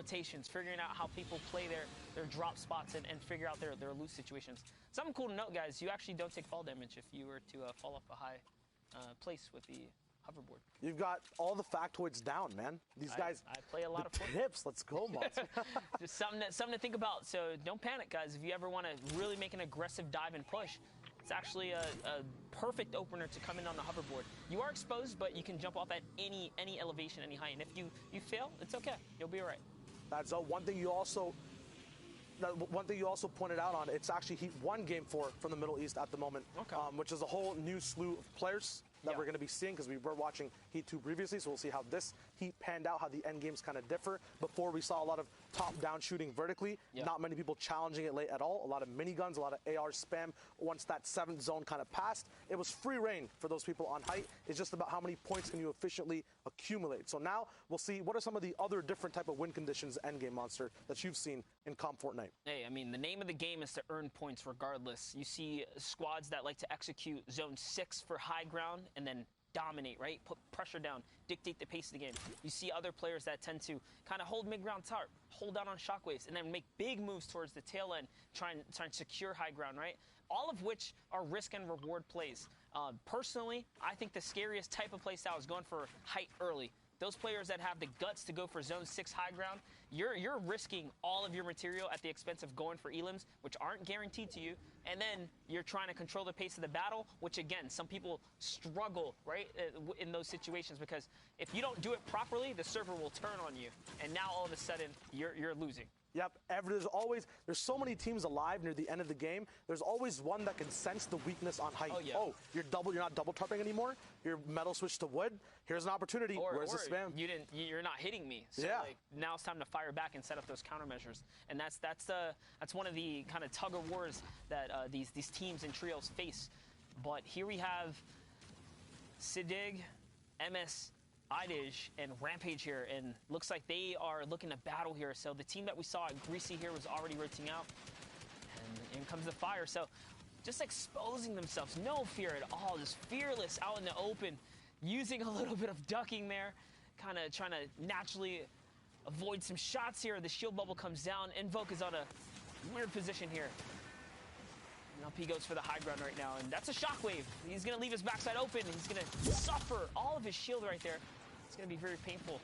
rotations, figuring out how people play their drop spots and figure out their loose situations. Something cool to note, guys, you actually don't take fall damage if you were to fall off a high place with the hoverboard. You've got all the factoids down, man. These guys. I play a lot of tips. Let's go, Monster. Just something to think about. So don't panic, guys. If you ever want to really make an aggressive dive and push, it's actually a perfect opener to come in on the hoverboard. You are exposed, but you can jump off at any elevation, any height. And if you fail, it's okay. You'll be all right. That's one thing you also pointed out on. It's actually Heat 1 Game 4 from the Middle East at the moment, which is a whole new slew of players that we're going to be seeing because we were watching Heat 2 previously, so we'll see how this Heat panned out, how the end games kind of differ. Before, we saw a lot of top-down shooting vertically, not many people challenging it late at all, a lot of miniguns, a lot of AR spam. Once that 7th zone kind of passed, it was free reign for those people on height. It's just about how many points can you efficiently accumulate. So now we'll see what are some of the other different type of win conditions, endgame Monster, that you've seen in Comp Fortnite. Hey, I mean, the name of the game is to earn points regardless. You see squads that like to execute Zone 6 for high ground and then dominate, right? Put pressure down, dictate the pace of the game. You see other players that tend to kind of hold mid-ground tarp, hold down on shockwaves, and then make big moves towards the tail end, try and secure high ground, right? All of which are risk and reward plays. Personally, I think the scariest type of play style is going for height early. Those players that have the guts to go for Zone 6 high ground, you're risking all of your material at the expense of going for elims, which aren't guaranteed to you, and then you're trying to control the pace of the battle, which, again, some people struggle, right, in those situations, because if you don't do it properly, the server will turn on you, and now all of a sudden you're losing. Yep, there's so many teams alive near the end of the game. There's always one that can sense the weakness on height. Oh, you're not double tarping anymore. Your metal switched to wood. Here's an opportunity. Where's the spam? You're not hitting me. So now it's time to fire back and set up those countermeasures. And that's one of the kind of tug of wars that these teams and trios face. But here we have Sidig, MS, Idij, and Rampage here, and looks like they are looking to battle here. So the team that we saw at Greasy here was already rotating out, and in comes the fire. So just exposing themselves, no fear at all, just fearless out in the open, using a little bit of ducking there, kind of trying to naturally avoid some shots here. The shield bubble comes down. Invoke is on a weird position here. And up he goes for the high ground right now, and that's a shockwave. He's going to leave his backside open. He's going to suffer all of his shield right there. It's going to be very painful.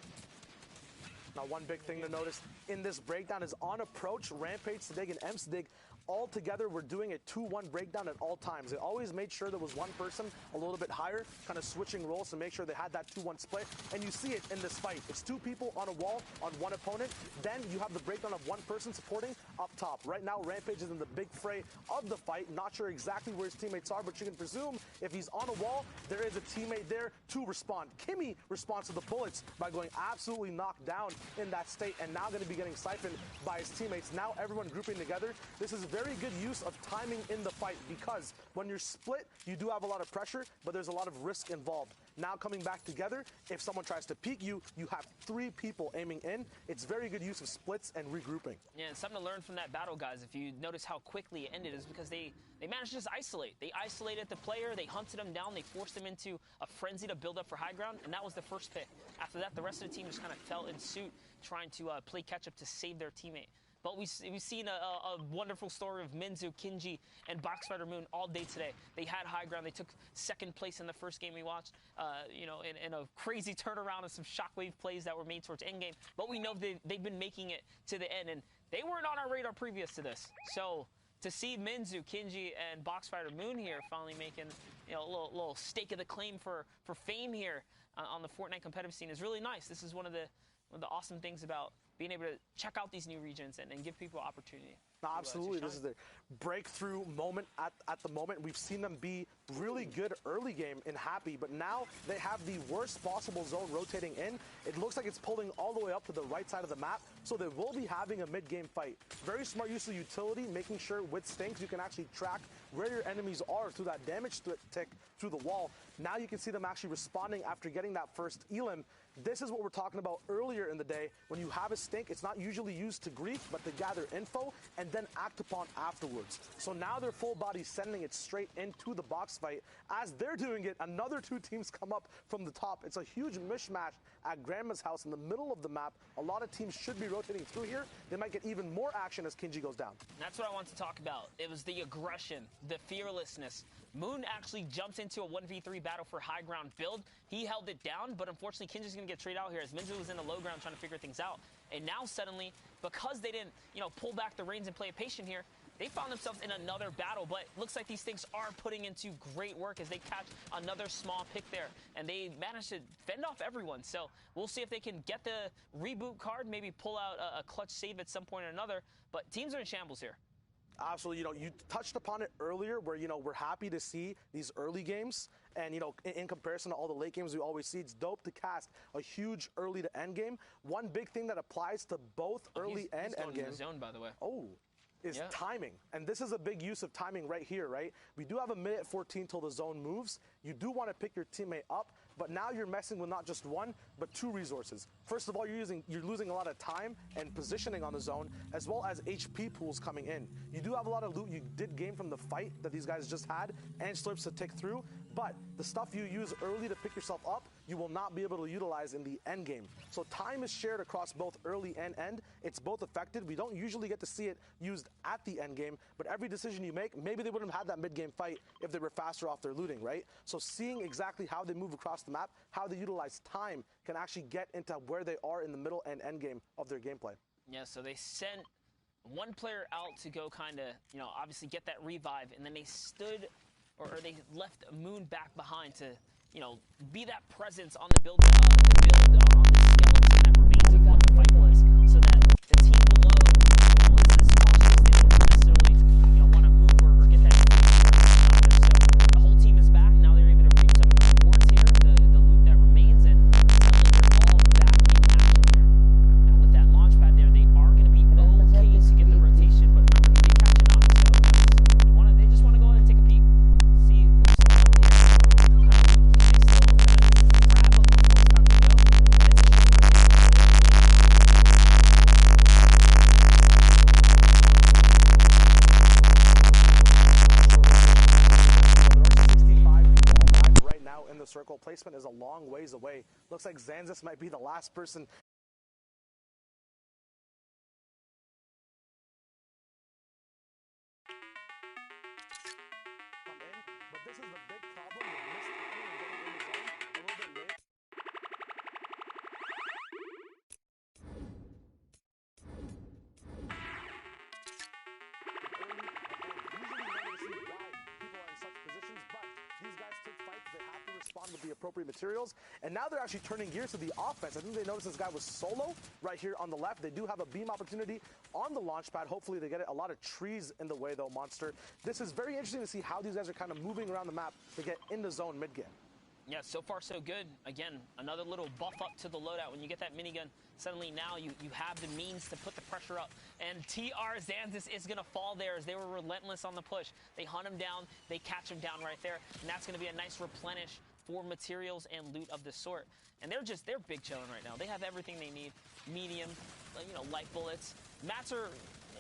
Now, one big thing to notice in this breakdown is on approach, Rampage, Sidig, and M-Sidig all together were doing a 2-1 breakdown at all times. They always made sure there was one person a little bit higher, kind of switching roles to make sure they had that 2-1 split. And you see it in this fight. It's two people on a wall on one opponent. Then you have the breakdown of one person supporting up top. Right now, Rampage is in the big fray of the fight. Not sure exactly where his teammates are, but you can presume if he's on a wall, there is a teammate there to respond. Kimmy responds to the bullets by going absolutely knocked down in that state, and now going to be getting siphoned by his teammates. Now everyone grouping together. This is very good use of timing in the fight, because when you're split, you do have a lot of pressure, but there's a lot of risk involved. Now coming back together, if someone tries to peek you, you have 3 people aiming in. It's very good use of splits and regrouping. Yeah, and something to learn from that battle, guys. If you notice how quickly it ended, is because they managed to just isolate. They isolated the player, they hunted him down, they forced him into a frenzy to build up for high ground, and that was the first pick. After that, the rest of the team just kind of fell in suit, trying to play catch-up to save their teammate. But we've seen a wonderful story of Minzu, Kinji, and Boxfighter Moon all day today. They had high ground. They took second place in the first game we watched, in a crazy turnaround and some shockwave plays that were made towards endgame. But we know they've been making it to the end, and they weren't on our radar previous to this. So to see Minzu, Kinji, and Boxfighter Moon here finally making a little stake of the claim for fame here on the Fortnite competitive scene is really nice. This is one of the awesome things about being able to check out these new regions and give people opportunity. Absolutely. This is the breakthrough moment at the moment. We've seen them be really good early game in Happy, but now they have the worst possible zone rotating in. It looks like it's pulling all the way up to the right side of the map, so they will be having a mid-game fight. Very smart use of utility, making sure with Stinks you can actually track where your enemies are through that damage tick through the wall. Now you can see them actually responding after getting that first elim, This is what we're talking about earlier in the day. When you have a stink, it's not usually used to grief, but to gather info and then act upon afterwards. So now they're full body sending it straight into the box fight. As they're doing it, another two teams come up from the top. It's a huge mishmash at Grandma's house in the middle of the map. A lot of teams should be rotating through here. They might get even more action as Kinji goes down. That's what I want to talk about. It was the aggression, the fearlessness. Moon actually jumps into a 1v3 battle for high ground build. He held it down, but unfortunately Kinji's going to get traded out here as Minzu was in the low ground trying to figure things out. And now suddenly, because they didn't, pull back the reins and play it patient here, they found themselves in another battle, but looks like these things are putting into great work as they catch another small pick there. And they managed to fend off everyone. So we'll see if they can get the reboot card, maybe pull out a clutch save at some point or another. But teams are in shambles here. Absolutely. You touched upon it earlier where, we're happy to see these early games. And, in comparison to all the late games we always see, it's dope to cast a huge early to end game. One big thing that applies to both early and end game. In the zone, by the way. Is timing. And this is a big use of timing right here, right? We do have a minute 14 till the zone moves. You do want to pick your teammate up, but now you're messing with not just one, but two resources. First of all, you're losing a lot of time and positioning on the zone, as well as HP pools coming in. You do have a lot of loot you did gain from the fight that these guys just had, and slurps to tick through, but the stuff you use early to pick yourself up, you will not be able to utilize in the end game. So time is shared across both early and end. It's both affected. We don't usually get to see it used at the end game, but every decision you make, maybe they wouldn't have had that mid-game fight if they were faster off their looting, right? So seeing exactly how they move across the map, how they utilize time, can actually get into where they are in the middle and end game of their gameplay. Yeah, so they sent one player out to go kind of, obviously get that revive, and then they stood, or they left Moon back behind to, be that presence on the build on the skeleton that remains of what the fight was, so that the team below, once this cautious, they don't necessarily, want to move or get that information. So the whole team is back. Now they're able to reap some of the rewards here, the loot that remains, and suddenly they're all back in action here. Now with that launch pad there, they are going to be okay to get the rotation, but remember, they catching up, so they just want to go ahead and take a peek. See who's still over here. They still grab up before it's time to go. And it's a short right now in the circle. Placement is a long ways away. Looks like Zanzis might be the last person come in, but this is the big problem with missed timing and getting in the zone a little bit late. With the appropriate materials, and now they're actually turning gears to the offense. I think they noticed this guy was solo right here on the left. They do have a beam opportunity on the launch pad. Hopefully they get it. A lot of trees in the way though, Monster. This is very interesting to see how these guys are kind of moving around the map to get in the zone mid-game. Yeah, so far so good. Again, another little buff up to the loadout. When you get that minigun, suddenly now you have the means to put the pressure up. And TR Zanzis is going to fall there as they were relentless on the push. They hunt him down, they catch him down right there, and that's going to be a nice replenish for materials and loot of this sort. And they're big chilling right now. They have everything they need. Medium, light bullets. Mats are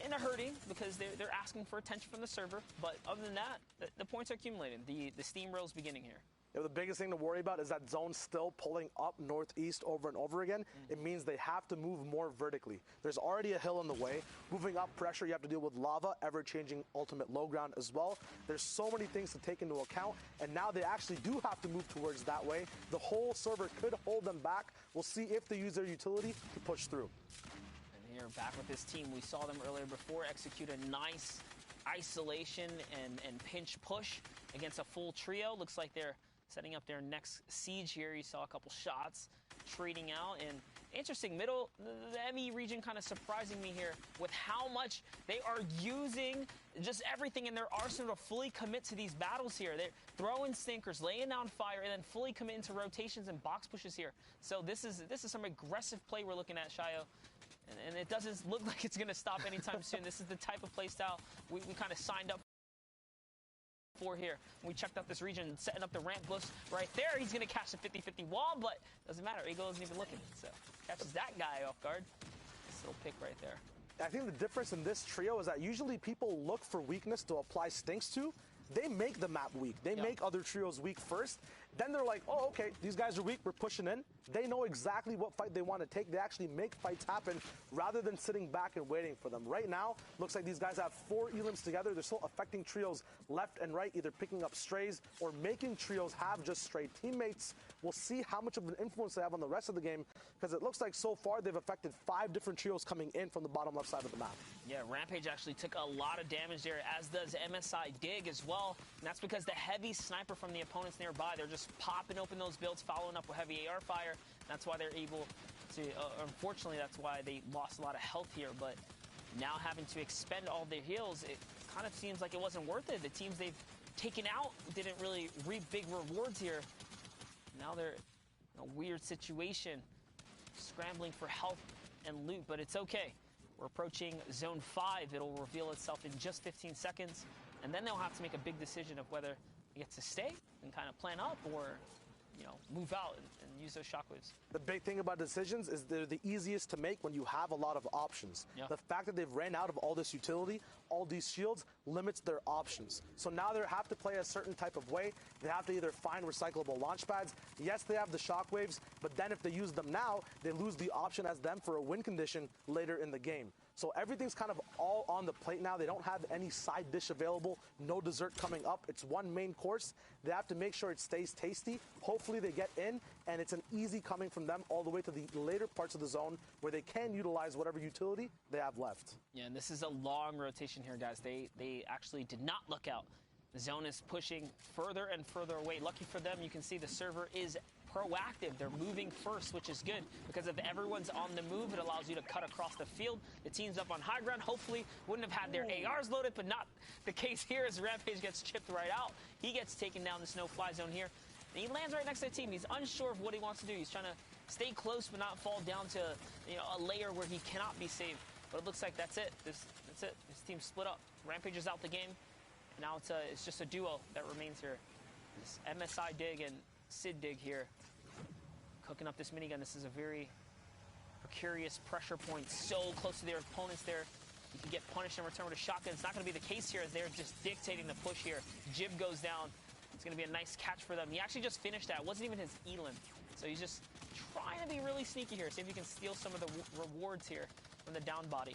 in a hurting because they're asking for attention from the server. But other than that, the points are accumulating. The steamroll's beginning here. Yeah, the biggest thing to worry about is that zone still pulling up northeast over and over again. It means they have to move more vertically. There's already a hill in the way. Moving up pressure, you have to deal with lava, ever-changing ultimate low ground as well. There's so many things to take into account, and now they actually do have to move towards that way. The whole server could hold them back. We'll see if they use their utility to push through. And here, back with this team, we saw them earlier before execute a nice isolation and pinch push against a full trio. Looks like they're setting up their next siege here. You saw a couple shots trading out, and interesting middle, the ME region kind of surprising me here with how much they are using just everything in their arsenal to fully commit to these battles here. They're throwing stinkers, laying down fire, and then fully commit into rotations and box pushes here. So this is some aggressive play we're looking at, Shayo. And it doesn't look like it's going to stop anytime soon. This is the type of play style we kind of signed up for here. When we checked out this region, setting up the ramp boost right there. He's going to catch the 50-50 wall, but doesn't matter. Eagle isn't even looking, so catches that guy off guard. This little pick right there. I think the difference in this trio is that usually people look for weakness to apply stinks to. They make the map weak. They make other trios weak first. Then they're like, oh, okay, these guys are weak. We're pushing in. They know exactly what fight they want to take. They actually make fights happen rather than sitting back and waiting for them. Right now, looks like these guys have 4 elims together. They're still affecting trios left and right, either picking up strays or making trios have just stray teammates. We'll see how much of an influence they have on the rest of the game, because it looks like so far they've affected 5 different trios coming in from the bottom left side of the map. Yeah, Rampage actually took a lot of damage there, as does MSI Dig as well. And that's because the heavy sniper from the opponents nearby, they're just popping open those builds, following up with heavy AR fire. That's why they're able to, unfortunately, that's why they lost a lot of health here. But now having to expend all their heals, it kind of seems like it wasn't worth it. The teams they've taken out didn't really reap big rewards here. Now they're in a weird situation, scrambling for health and loot, but it's okay. We're approaching Zone 5. It'll reveal itself in just 15 seconds, and then they'll have to make a big decision of whether they get to stay and kind of plan up, or move out and use those shockwaves. The big thing about decisions is they're the easiest to make when you have a lot of options. The fact that they've ran out of all this utility, all these shields, limits their options. So now they have to play a certain type of way. They have to either find recyclable launch pads. Yes, they have the shockwaves, but then if they use them now, they lose the option as them for a win condition later in the game. So everything's kind of all on the plate now. They don't have any side dish available, no dessert coming up. It's one main course. They have to make sure it stays tasty. Hopefully they get in, and it's an easy coming from them all the way to the later parts of the zone where they can utilize whatever utility they have left. Yeah, and this is a long rotation here, guys. They actually did not look out. The zone is pushing further and further away. Lucky for them, you can see the server is proactive. They're moving first, which is good, because if everyone's on the move, it allows you to cut across the field. The team's up on high ground, hopefully wouldn't have had their ARs loaded, but not the case here, as Rampage gets chipped right out. He gets taken down the no-fly zone here, and he lands right next to the team. He's unsure of what he wants to do. He's trying to stay close but not fall down to a layer where he cannot be saved. But it looks like that's it. That's it. This team split up. Rampage is out the game. Now it's just a duo that remains here. This MSI Dig and Sid Dig here, cooking up this minigun. This is a very precarious pressure point, so close to their opponents there. You can get punished in return with a shotgun. It's not going to be the case here, as they're just dictating the push here. Jib goes down. It's going to be a nice catch for them. He actually just finished that. It wasn't even his elim. So he's just trying to be really sneaky here, see if he can steal some of the rewards here from the down body.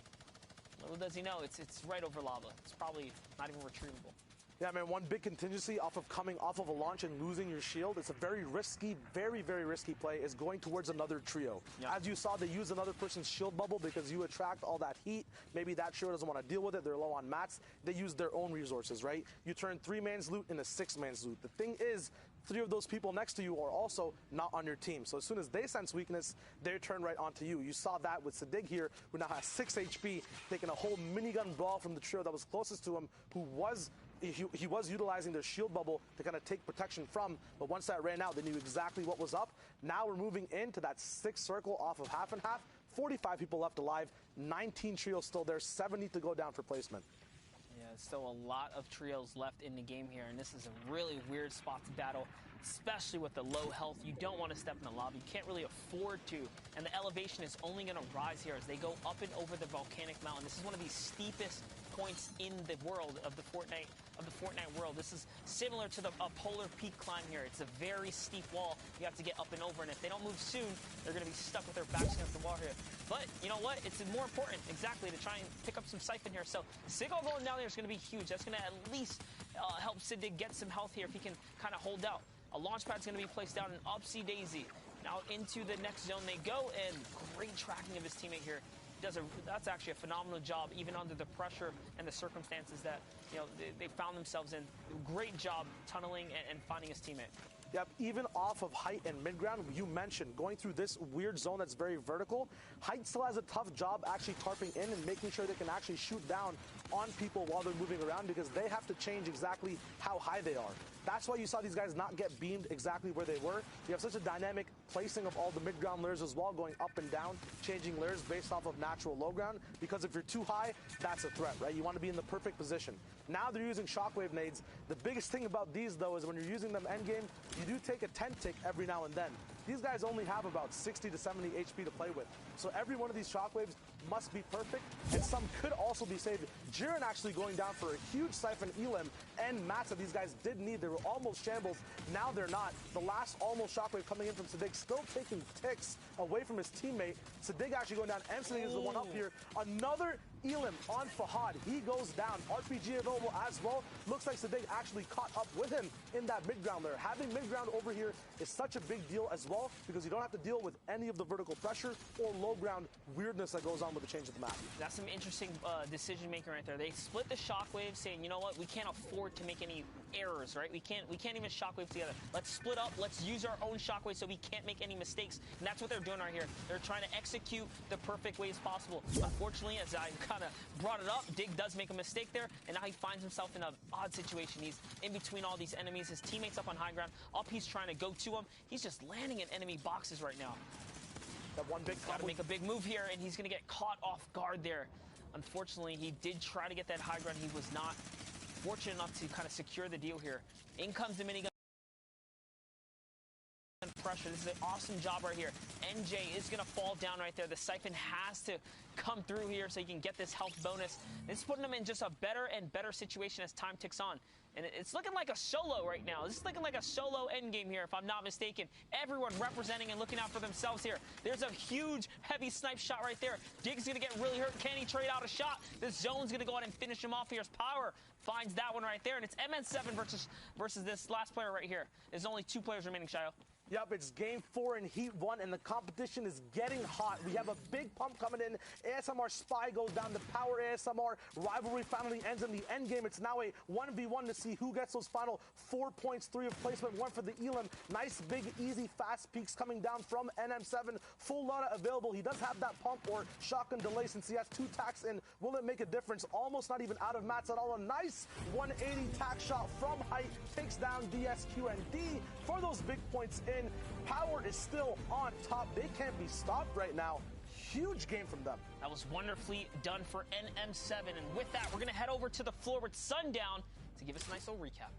Little does he know, it's right over lava. It's probably not even retrievable. Yeah, man, one big contingency off of coming off of a launch and losing your shield. It's a very risky, very, very risky play, is going towards another trio. As you saw, they use another person's shield bubble because you attract all that heat. Maybe that trio doesn't want to deal with it. They're low on mats. They use their own resources, right? You turn 3-man's loot into 6-man's loot. The thing is, 3 of those people next to you are also not on your team. So as soon as they sense weakness, they turn right onto you. You saw that with Sadig here, who now has 6 HP, taking a whole minigun brawl from the trio that was closest to him, who was he was utilizing their shield bubble to kind of take protection from, but once that ran out, they knew exactly what was up. Now we're moving into that 6 circle off of half and half. 45 people left alive, 19 trios still there, 70 to go down for placement. Yeah, still a lot of trios left in the game here, and this is a really weird spot to battle, especially with the low health. You don't want to step in the lobby. You can't really afford to, and the elevation is only going to rise here as they go up and over the volcanic mountain. This is one of the steepest points in the world of the Fortnite world. This is similar to a polar peak climb here. It's a very steep wall you have to get up and over, and if they don't move soon, they're going to be stuck with their backs against the wall here. But you know what? It's more important, exactly, to try and pick up some siphon here. So Sigil going down there is going to be huge. That's going to at least help Sid get some health here if he can kind of hold out. A launch pad's going to be placed down in Upsy Daisy. Now into the next zone they go, and great tracking of his teammate here. That's actually a phenomenal job, even under the pressure and the circumstances that they found themselves in. Great job tunneling and finding his teammate. Yep, even off of height and mid-ground, you mentioned going through this weird zone that's very vertical. Height still has a tough job actually tarping in and making sure they can actually shoot down on people while they're moving around, because they have to change exactly how high they are. That's why you saw these guys not get beamed exactly where they were. You have such a dynamic placing of all the mid-ground layers as well, going up and down, changing layers based off of natural low ground, because if you're too high, that's a threat, right? You want to be in the perfect position. Now they're using shockwave nades. The biggest thing about these, though, is when you're using them endgame, you do take a 10 tick every now and then. These guys only have about 60 to 70 HP to play with. So every one of these shockwaves must be perfect, and some could also be saved. Jiren actually going down for a huge Siphon Elim and mats that these guys did need. They were almost shambles. Now they're not. The last almost shockwave coming in from Sadiq, still taking ticks away from his teammate. Sadiq actually going down. Sadiq is the one up here. Another Elim on Fahad. He goes down. RPG available as well. Looks like Sadiq actually caught up with him in that mid-ground there. Having mid-ground over here is such a big deal as well, because you don't have to deal with any of the vertical pressure or low-ground weirdness that goes on with the change of the map. That's some interesting decision-making right there. They split the shockwave, saying, you know what, we can't afford to make any errors, right? We can't even shockwave together. Let's split up. Let's use our own shockwave so we can't make any mistakes. And that's what they're doing right here. They're trying to execute the perfect ways possible. Unfortunately, as I kind of brought it up, Dig does make a mistake there, and now he finds himself in an odd situation. He's in between all these enemies. His teammates up on high ground. Up, he's trying to go to him. He's just landing in enemy boxes right now. That one big got to make a big move here, and he's going to get caught off guard there. Unfortunately, he did try to get that high ground. He was not fortunate enough to kind of secure the deal here. In comes the minigun pressure. This is an awesome job right here. NJ is going to fall down right there. The Siphon has to come through here so he can get this health bonus. It's putting him in just a better and better situation as time ticks on. And it's looking like a solo right now. This is looking like a solo endgame here, if I'm not mistaken. Everyone representing and looking out for themselves here. There's a huge, heavy snipe shot right there. Dig's going to get really hurt. Can he trade out a shot? This zone's going to go out and finish him off here. His power finds that one right there. And it's MN7 versus this last player right here. There's only 2 players remaining, Shayo. Yep, it's game 4 in Heat 1, and the competition is getting hot. We have a big pump coming in. ASMR Spy goes down. The Power ASMR rivalry finally ends in the end game. It's now a 1v1 to see who gets those final 4 points, 3 of placement, 1 for the Elim. Nice, big, easy, fast peaks coming down from NM7. Full Lana available. He does have that pump or shotgun delay since he has 2 tacks in. Will it make a difference? Almost not even out of mats at all. A nice 180 tack shot from height. Takes down DSQ and D for those big points in. Power is still on top. They can't be stopped right now. Huge game from them. That was wonderfully done for NM7. And with that, we're going to head over to the floor with Sundown to give us a nice little recap.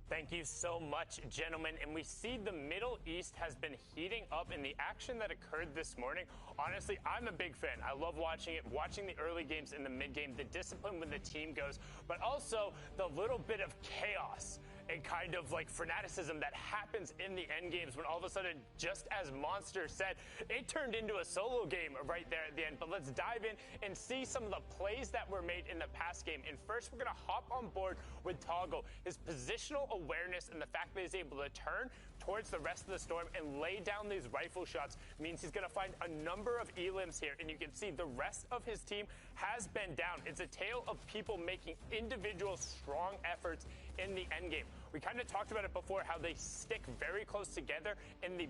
Thank you so much, gentlemen. And we see the Middle East has been heating up in the action that occurred this morning. Honestly, I'm a big fan. I love watching it, watching the early games and the mid game, the discipline when the team goes, but also the little bit of chaos and kind of like fanaticism that happens in the end games when all of a sudden, just as Monster said, it turned into a solo game right there at the end. But let's dive in and see some of the plays that were made in the past game. And first, we're going to hop on board with Toggle. His positional awareness and the fact that he's able to turn towards the rest of the storm and lay down these rifle shots means he's going to find a number of elims here. And you can see the rest of his team has been down. It's a tale of people making individual strong efforts in the end game. We kind of talked about it before, how they stick very close together in the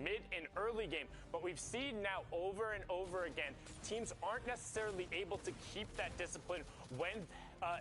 mid and early game. But we've seen now over and over again, teams aren't necessarily able to keep that discipline when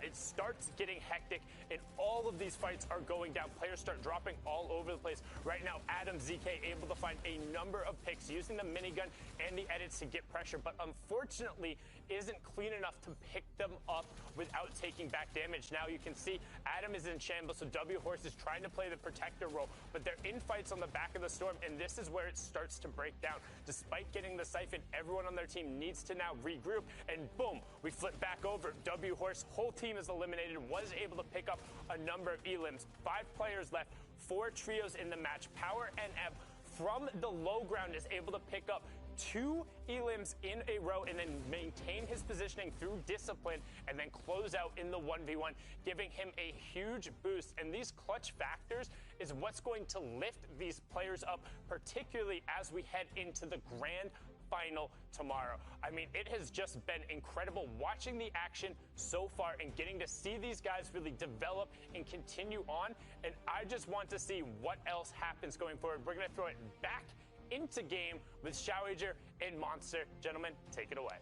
it starts getting hectic and all of these fights are going down. Players start dropping all over the place. Right now, Adam ZK able to find a number of picks using the minigun and the edits to get pressure, but unfortunately isn't clean enough to pick them up without taking back damage. Now you can see Adam is in shambles, so W Horse is trying to play the protector role, but they're in fights on the back of the storm, and this is where it starts to break down. Despite getting the Siphon, everyone on their team needs to now regroup, and boom, we flip back over. W Horse, whole team is eliminated, was able to pick up a number of elims. 5 players left, 4 trios in the match. Power and Ebb from the low ground is able to pick up 2 elims in a row and then maintain his positioning through discipline and then close out in the 1v1, giving him a huge boost. And these clutch factors is what's going to lift these players up, particularly as we head into the grand final tomorrow. I mean, it has just been incredible watching the action so far and getting to see these guys really develop and continue on. And I just want to see what else happens going forward. We're going to throw it back into game with Showager and Monster. Gentlemen, take it away.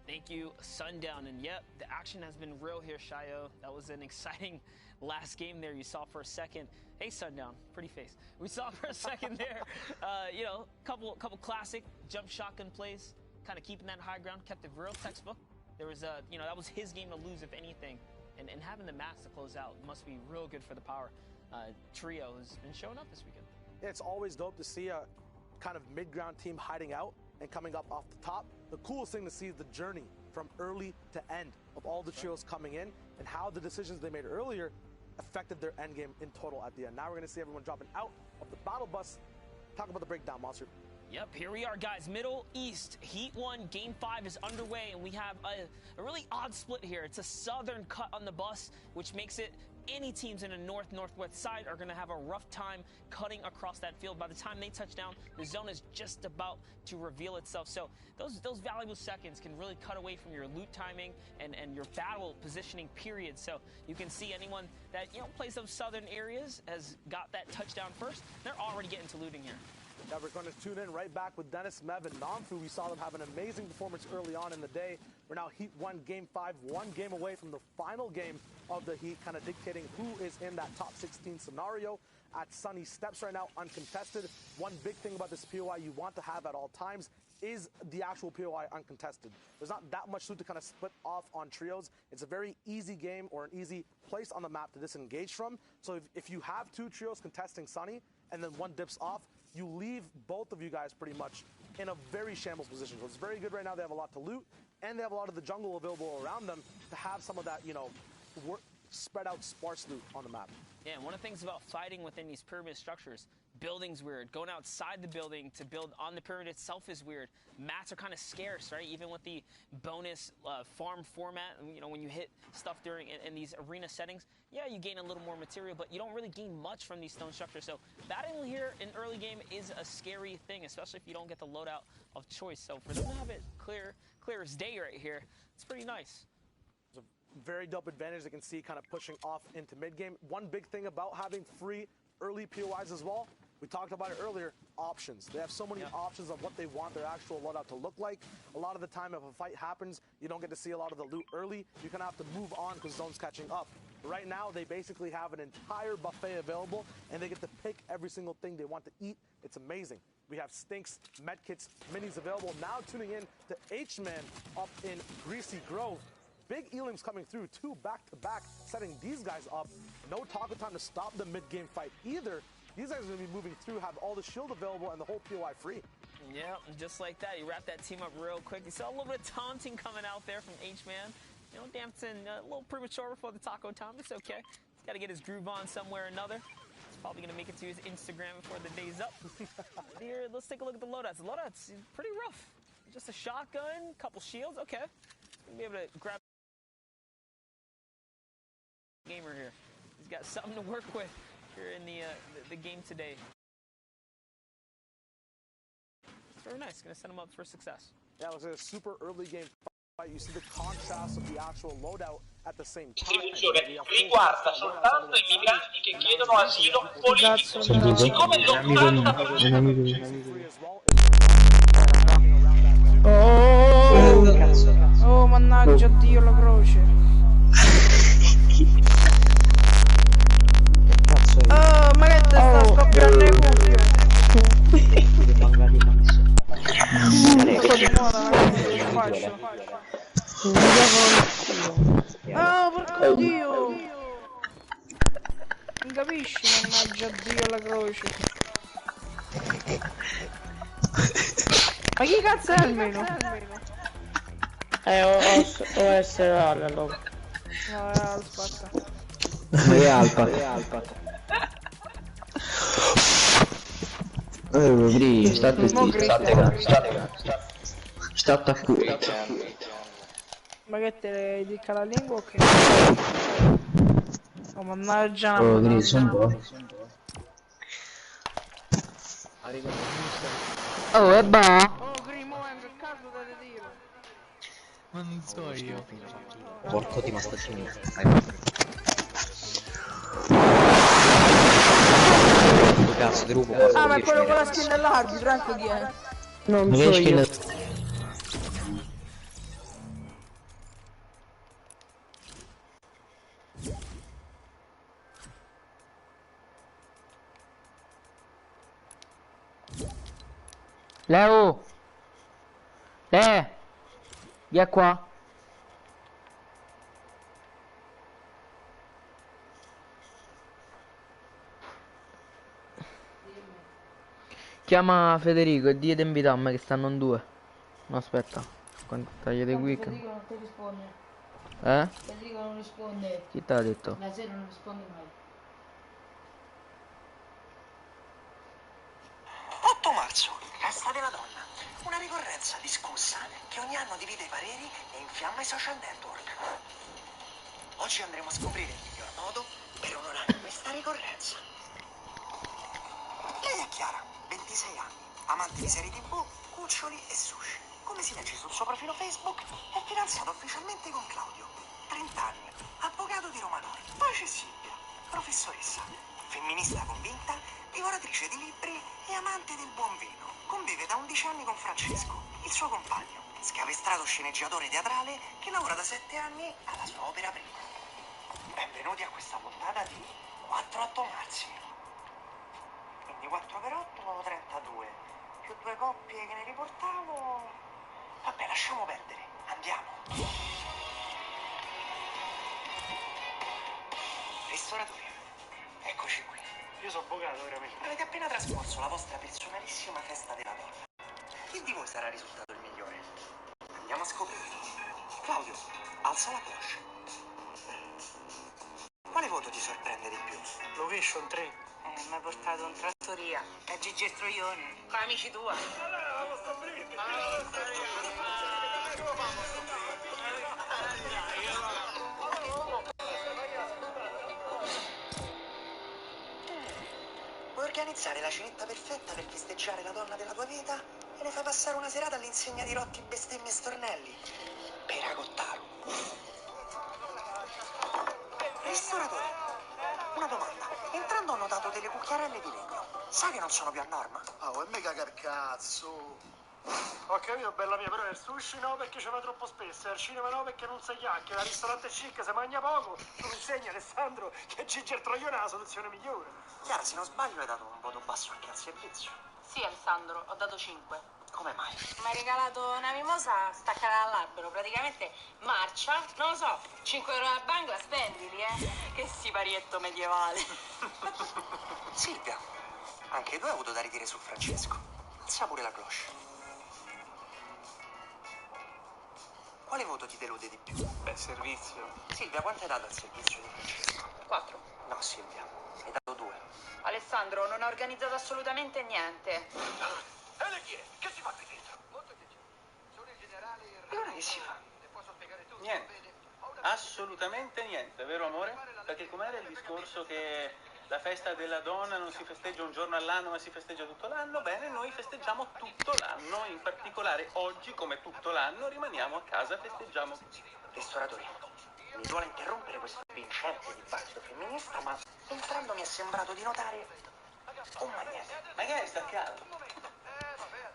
Thank you, Sundown. And yep, the action has been real here, Shayo. That was an exciting last game there. You saw for a second. Hey, Sundown, pretty face. We saw for a second there, you know, couple classic jump shotgun plays, kind of keeping that high ground, kept it real textbook. there was a, that was his game to lose if anything, and having the max to close out must be real good for the power trio who's been showing up this weekend. It's always dope to see a kind of mid-ground team hiding out and coming up off the top. The coolest thing to see is the journey from early to end of all the trios coming in and how the decisions they made earlier affected their end game in total at the end. Now we're going to see everyone dropping out of the battle bus. Talk about the breakdown, Monster. Yep, here we are, guys. Middle East, Heat 1, Game 5 is underway, and we have a really odd split here. It's a southern cut on the bus, which makes it any teams in the north-northwest side are going to have a rough time cutting across that field. By the time they touch down, the zone is just about to reveal itself. So those valuable seconds can really cut away from your loot timing and your battle positioning period. So you can see anyone that plays those southern areas has got that touchdown first. They're already getting to looting here. Now we're going to tune in right back with Dennis, Mev, and Namfu. We saw them have an amazing performance early on in the day. We're now Heat 1, Game 5, one game away from the final game of the Heat, kind of dictating who is in that top 16 scenario. At Sunny Steps right now, uncontested. One big thing about this POI you want to have at all times is the actual POI uncontested. There's not that much loot to kind of split off on trios. It's a very easy game or an easy place on the map to disengage from. So if you have two trios contesting Sunny and then one dips off, you leave both of you guys pretty much in a very shambles position. So it's very good right now. They have a lot to loot, and they have a lot of the jungle available around them to have some of that, spread out sparse loot on the map. Yeah, and one of the things about fighting within these pyramid structures, building's weird. Going outside the building to build on the pyramid itself is weird. Mats are kind of scarce, right? Even with the bonus farm format, when you hit stuff during in these arena settings, yeah, you gain a little more material, but you don't really gain much from these stone structures. So batting here in early game is a scary thing, especially if you don't get the loadout of choice. So for them to have it clear as day right here, it's pretty nice. Very dope advantage they can see kind of pushing off into mid-game. One big thing about having free early POIs as well, we talked about it earlier, options. They have so many options of what they want their actual loadout to look like. A lot of the time if a fight happens, you don't get to see a lot of the loot early. You're going to have to move on because zone's catching up. Right now, they basically have an entire buffet available, and they get to pick every single thing they want to eat. It's amazing. We have stinks, medkits, minis available. Now tuning in to H-Man up in Greasy Grove. Big elims coming through, two back-to-back, setting these guys up. No taco time to stop the mid-game fight either. These guys are going to be moving through, have all the shield available, and the whole POI free. Yeah, just like that. You wrap that team up real quick. You saw a little bit of taunting coming out there from H-Man. Dampton, a little premature before the taco time. It's okay. He's got to get his groove on somewhere or another. He's probably going to make it to his Instagram before the day's up. Here, let's take a look at the loadouts. The loadouts pretty rough. Just a shotgun, couple shields. Okay. Gonna be able to grab gamer here. He's got something to work with here in the game today. It's very nice. Gonna set him up for success. Yeah, it was a super early game fight. You see the contrast of the actual loadout at the same time. Riguarda soltanto i migranti che chiedono asilo politico. Siccome l'80%... Oh, mannaggia Dio, la croce. Oh, ma che te sta scoppiando le cuffie? Oh, porco Dio! Non capisci, mannaggia Dio, la croce. Ma chi cazzo è almeno? O essere allora. No, è Alpat. È Alpat. State a cui. Ma che te dica la lingua o che? Oh, mannaggia. Oh, Gris, un po'. Oh, e va. Oh, Grimo, che cazzo deve dire? Ma non so io. Porco di mastazzini. Cazzo di rubo. Ah, ma è quello con la skin dell'arbitro, ecco chi è. Non so io. Leo! Via qua! Chiama Federico e di invita a me che stanno in due. No, aspetta. Tagliate qui. Federico non ti risponde. Eh? Federico non risponde. Chi te l'ha detto? La sera non risponde mai. 8 marzo, festa della donna. Una ricorrenza discussa che ogni anno divide i pareri e infiamma i social network. Oggi andremo a scoprire il miglior modo per onorare questa ricorrenza. Lei è Chiara, 26 anni, amante di serie TV, cuccioli e sushi. Come si legge sul suo profilo Facebook, è fidanzato ufficialmente con Claudio, 30 anni, avvocato di Roma Nord. Poi c'è Silvia, professoressa, femminista convinta, divoratrice di libri e amante del buon vino. Convive da 11 anni con Francesco, il suo compagno, scapestrato sceneggiatore teatrale che lavora da 7 anni alla sua opera prima. Benvenuti a questa puntata di 4-8 marzi. Quindi 4 per 8, 32. Più 2 coppie che ne riportavo. Vabbè, lasciamo perdere. Andiamo. Ristoratori. Eccoci qui. Io sono avvocato, veramente. Avete appena trascorso la vostra personalissima festa della donna. Chi di voi sarà risultato il migliore? Andiamo a scoprirlo. Claudio, alza la cloche. Quale voto ti sorprende di più? Location 3. Mi ha portato in trattoria. È Gigi Stroione. Con amici tua. Vuoi organizzare la cenetta perfetta per festeggiare la donna della tua vita e ne fai passare una serata all'insegna di rotti, bestemmie e stornelli? Peragottaro. Ristoratore, una domanda. Entrando ho notato delle cucchiarelle di legno. Sai che non sono più a norma? Oh, e mica cagar cazzo. Ho capito, bella mia, però il sushi no perché ci va troppo spesso, al cinema no perché non si chiacchiera, al ristorante chic si mangia poco. Tu mi insegni, Alessandro, che Gigi il Troione è la soluzione migliore. Chiara, se non sbaglio hai dato un voto basso anche al servizio. Sì, Alessandro, ho dato 5. Come mai? Mi hai regalato una mimosa staccata dall'albero, praticamente marcia, non lo so, 5 euro al bangla, spendili, Che siparietto medievale. Silvia, anche tu hai avuto da ridire su Francesco. Alza pure la cloche. Quale voto ti delude di più? Beh, servizio. Silvia, quanto hai dato al servizio di Francesco? 4. No, Silvia, hai dato 2. Alessandro, non ha organizzato assolutamente niente. E lei chi è? Che si fa qui dentro? Molto piacere. Sono il generale E ora che si fa? Posso spiegare tutto? Niente, assolutamente niente, vero amore? Perché com'era il discorso che la festa della donna non si festeggia un giorno all'anno ma si festeggia tutto l'anno? Bene, noi festeggiamo tutto l'anno, in particolare oggi come tutto l'anno rimaniamo a casa, festeggiamo. Ristoratore, mi duole interrompere questo vincente dibattito femminista, ma entrando mi è sembrato di notare un magnete. Ma che è staccato?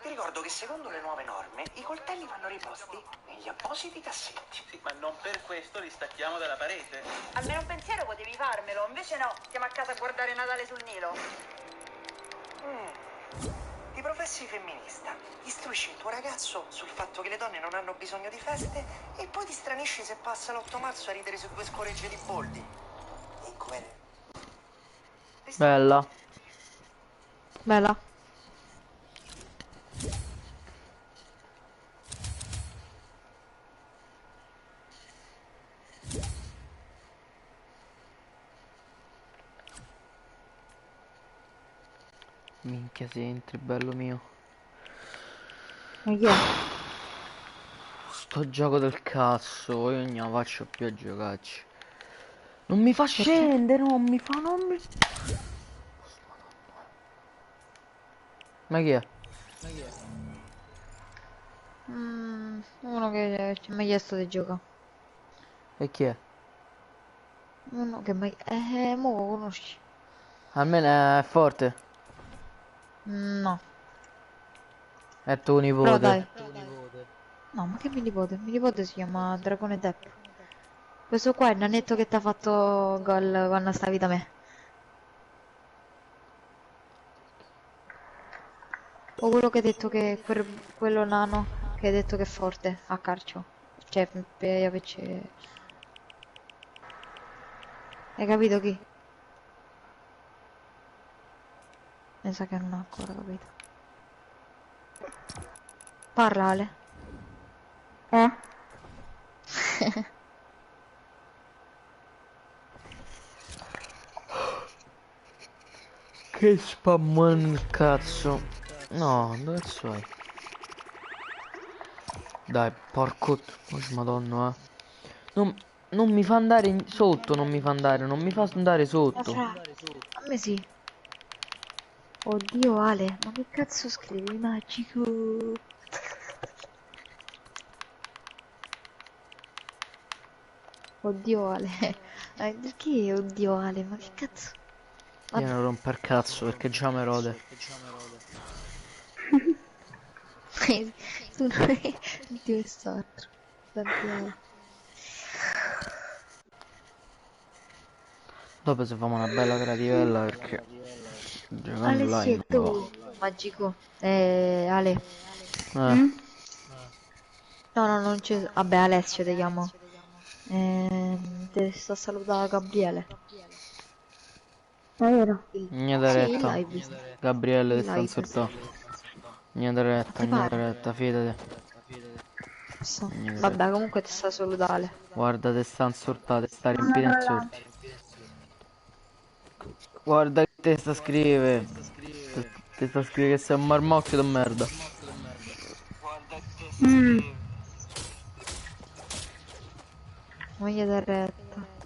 Vi ricordo che secondo le nuove norme i coltelli vanno riposti negli appositi cassetti. Sì, ma non per questo li stacchiamo dalla parete. Almeno un pensiero potevi farmelo, invece no, stiamo a casa a guardare Natale sul Nilo. Ti professi femminista, istruisci il tuo ragazzo sul fatto che le donne non hanno bisogno di feste e poi ti stranisci se passa l'8 marzo a ridere su 2 scoregge di boldi. Incoerente. Bella. Bella. Minchia se entri, bello mio. Ma chi è? Sto gioco del cazzo, io non la faccio più a giocarci. Non mi fa scendere, non mi fa, non mi... Ma chi è? Uno che mi ha chiesto di giocare. E chi è? Uno che mi... mo lo conosci? Almeno è forte. No. È tuo Però nipote. dai. No, ma che mio nipote? Mio nipote si chiama Dragone Depp. Questo qua è il nanetto che ti ha fatto gol quando stavi da me. O quello che ha detto che... quello nano che ha detto che è forte a calcio. Cioè, per PC. Hai capito chi? Mi sa che non ha ancora capito. Parla, Ale. Che spam cazzo. No, dove sei? Dai, porco. Madonna, non mi fa andare sotto, non mi fa andare sotto. Fra, a me sì. Oddio, Ale, ma che cazzo scrivi? Magico. Oddio, Ale. Perché oddio, Ale? Ma che cazzo? Io non romper cazzo perché già me rode. Tu non è di quest'altro. Davvero. Dopo se facciamo una bella creativella perché giocando Alessio, live non va. tu, magico. Ale. No, no, non c'è. Vabbè, Alessio ti chiamo. Ti sto a salutare Gabriele. Davvero? Niente Sì, in retta. live. Gabriele In ti sta live. insultando. Niente retta, fidati. Vabbè, comunque ti sta a salutare. Guarda, te sta insultando, te sta riempendo insulti. Guarda che te sta scrive. Te sta scrive che sei un marmocchio di merda. Moglie del retta.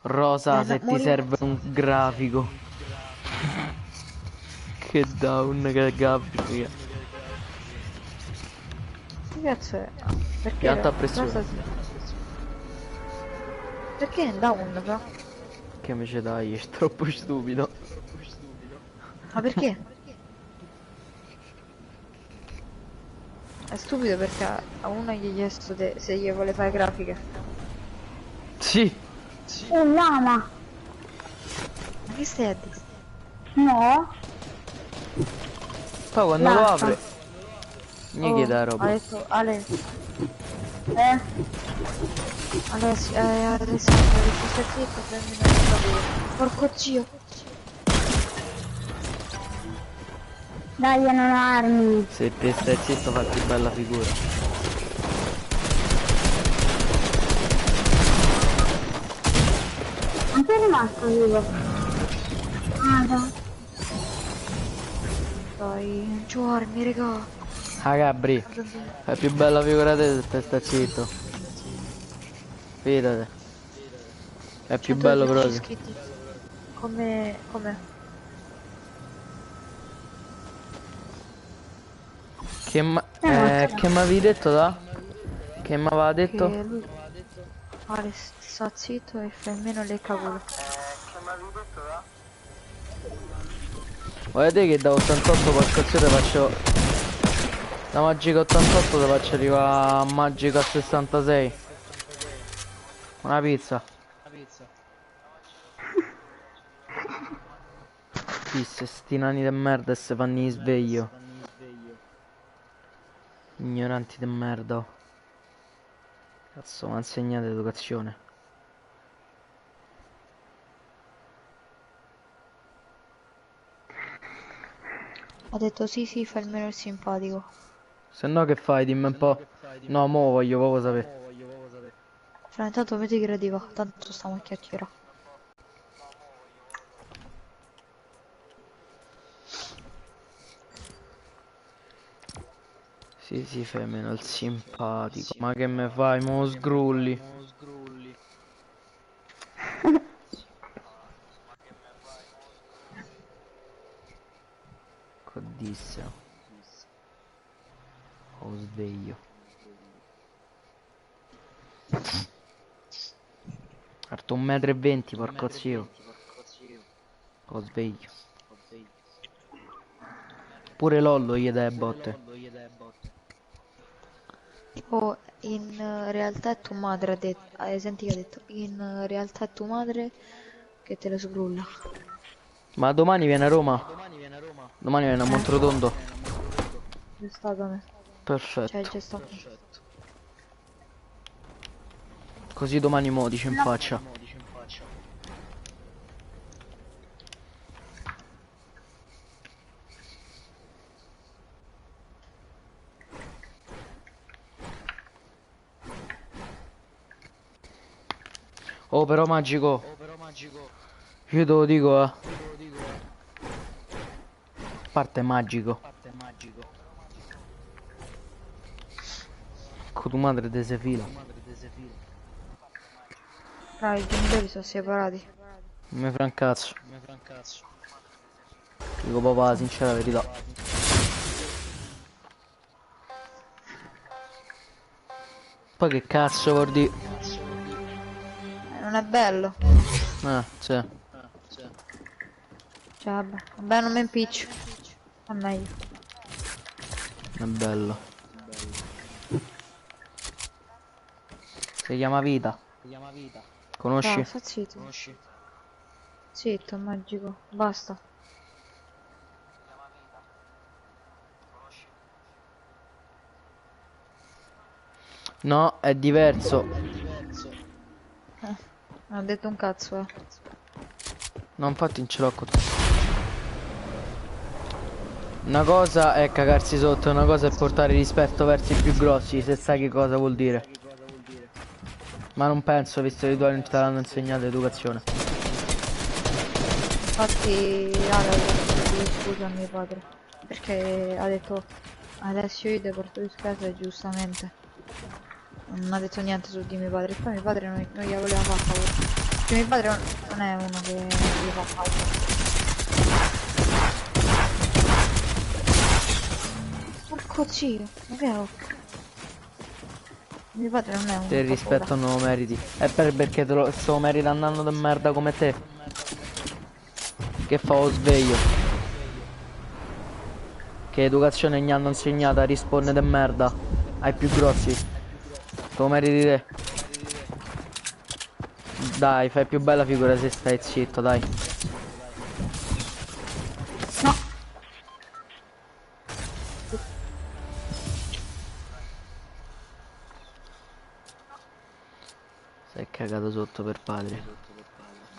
Rosa, se ti serve un grafico. Che down, che gabbia. Che cazzo è? Perché? Pianta a pressione. Perché è down, però? Che invece dai, è troppo stupido. Ma perché? È stupido perché a uno gli ha chiesto se gli vuole fare grafiche. Sì. Un lama. Ma che stai a dire? No. Poi quando lo apre mi chiede roba. Ha detto Ale. Alessandro, stai zitto, prendi il capello. Porco zio. Dai, non ho armi. Se te stai zitto fatti bella figura. Ma sei rimasto vivo? Ah, dai. Dai, non c'ho armi, raga. Ah Gabri, è più bella figura te se te stai zitto. Fidate. È più bello proprio. Iscritti. Come... Che m'avevi detto da? Che m'aveva detto? Che lui... Ale, sta zitto e fai meno le cavolo. Che mi avevi detto da? Guardate che da 88 qualcosa te faccio. Da magica 88 te faccio arrivare a magica 66. Una pizza. Pisse, sti nani de merda e se fanno i sveglio. Ignoranti de merda. Cazzo, mi ha insegnato educazione. Ha detto sì, fa il meno il simpatico. Se no che fai? Dimmi un po'. No, mo voglio proprio sapere. Fra intanto metti che arriva, tanto stiamo a chiacchierare. Sì, fai meno il simpatico. Ma che me fai, mo sgrulli? Codissimo. Oh, sveglio. Arto 1,20 m, porco zio. Oh, sveglio. Pure Lollo gli dai botte. Oh, in realtà è tua madre, ha detto. Senti che ha detto. In realtà è tua madre che te lo sgrulla. Ma domani viene a Roma? Domani viene a Montrotondo. È stato me. Perfetto. Cioè, già stato. Così domani mo dice in faccia. Oh, però magico. Io te lo dico, A parte magico. Con tua madre te sei fila. Fra, i genitori sono separati. Non mi frega un cazzo. Dico papà, la sincera verità. Poi che cazzo vuol dire? Non è bello. Sì. Cioè, vabbè, non mi impiccio. È meglio. È bello. Si chiama vita. Conosci? Sta zitto. Zitto, magico. Basta. No, è diverso. Non ho detto un cazzo, No, infatti non ce l'ho con te. Una cosa è cagarsi sotto, una cosa è portare rispetto verso i più grossi, se sai che cosa vuol dire. Ma non penso, visto che i tuoi non te l'hanno insegnato educazione. Infatti, Ale ha chiesto scusa a mio padre. Perché ha detto Alessio io ti porto di casa e giustamente non ha detto niente su di mio padre. E poi mio padre non gli voleva fare paura. Perché mio padre non è uno che gli fa paura. Porco zio, ma che ho? Mio padre non è uno. Te rispetto non lo meriti. È perché te lo sto meritando di merda come te. Che fa lo sveglio. Che educazione gli hanno insegnato a rispondere di merda ai più grossi. Te lo meriti te. Dai, fai più bella figura se stai zitto, dai. No. Sei cagato sotto per padre.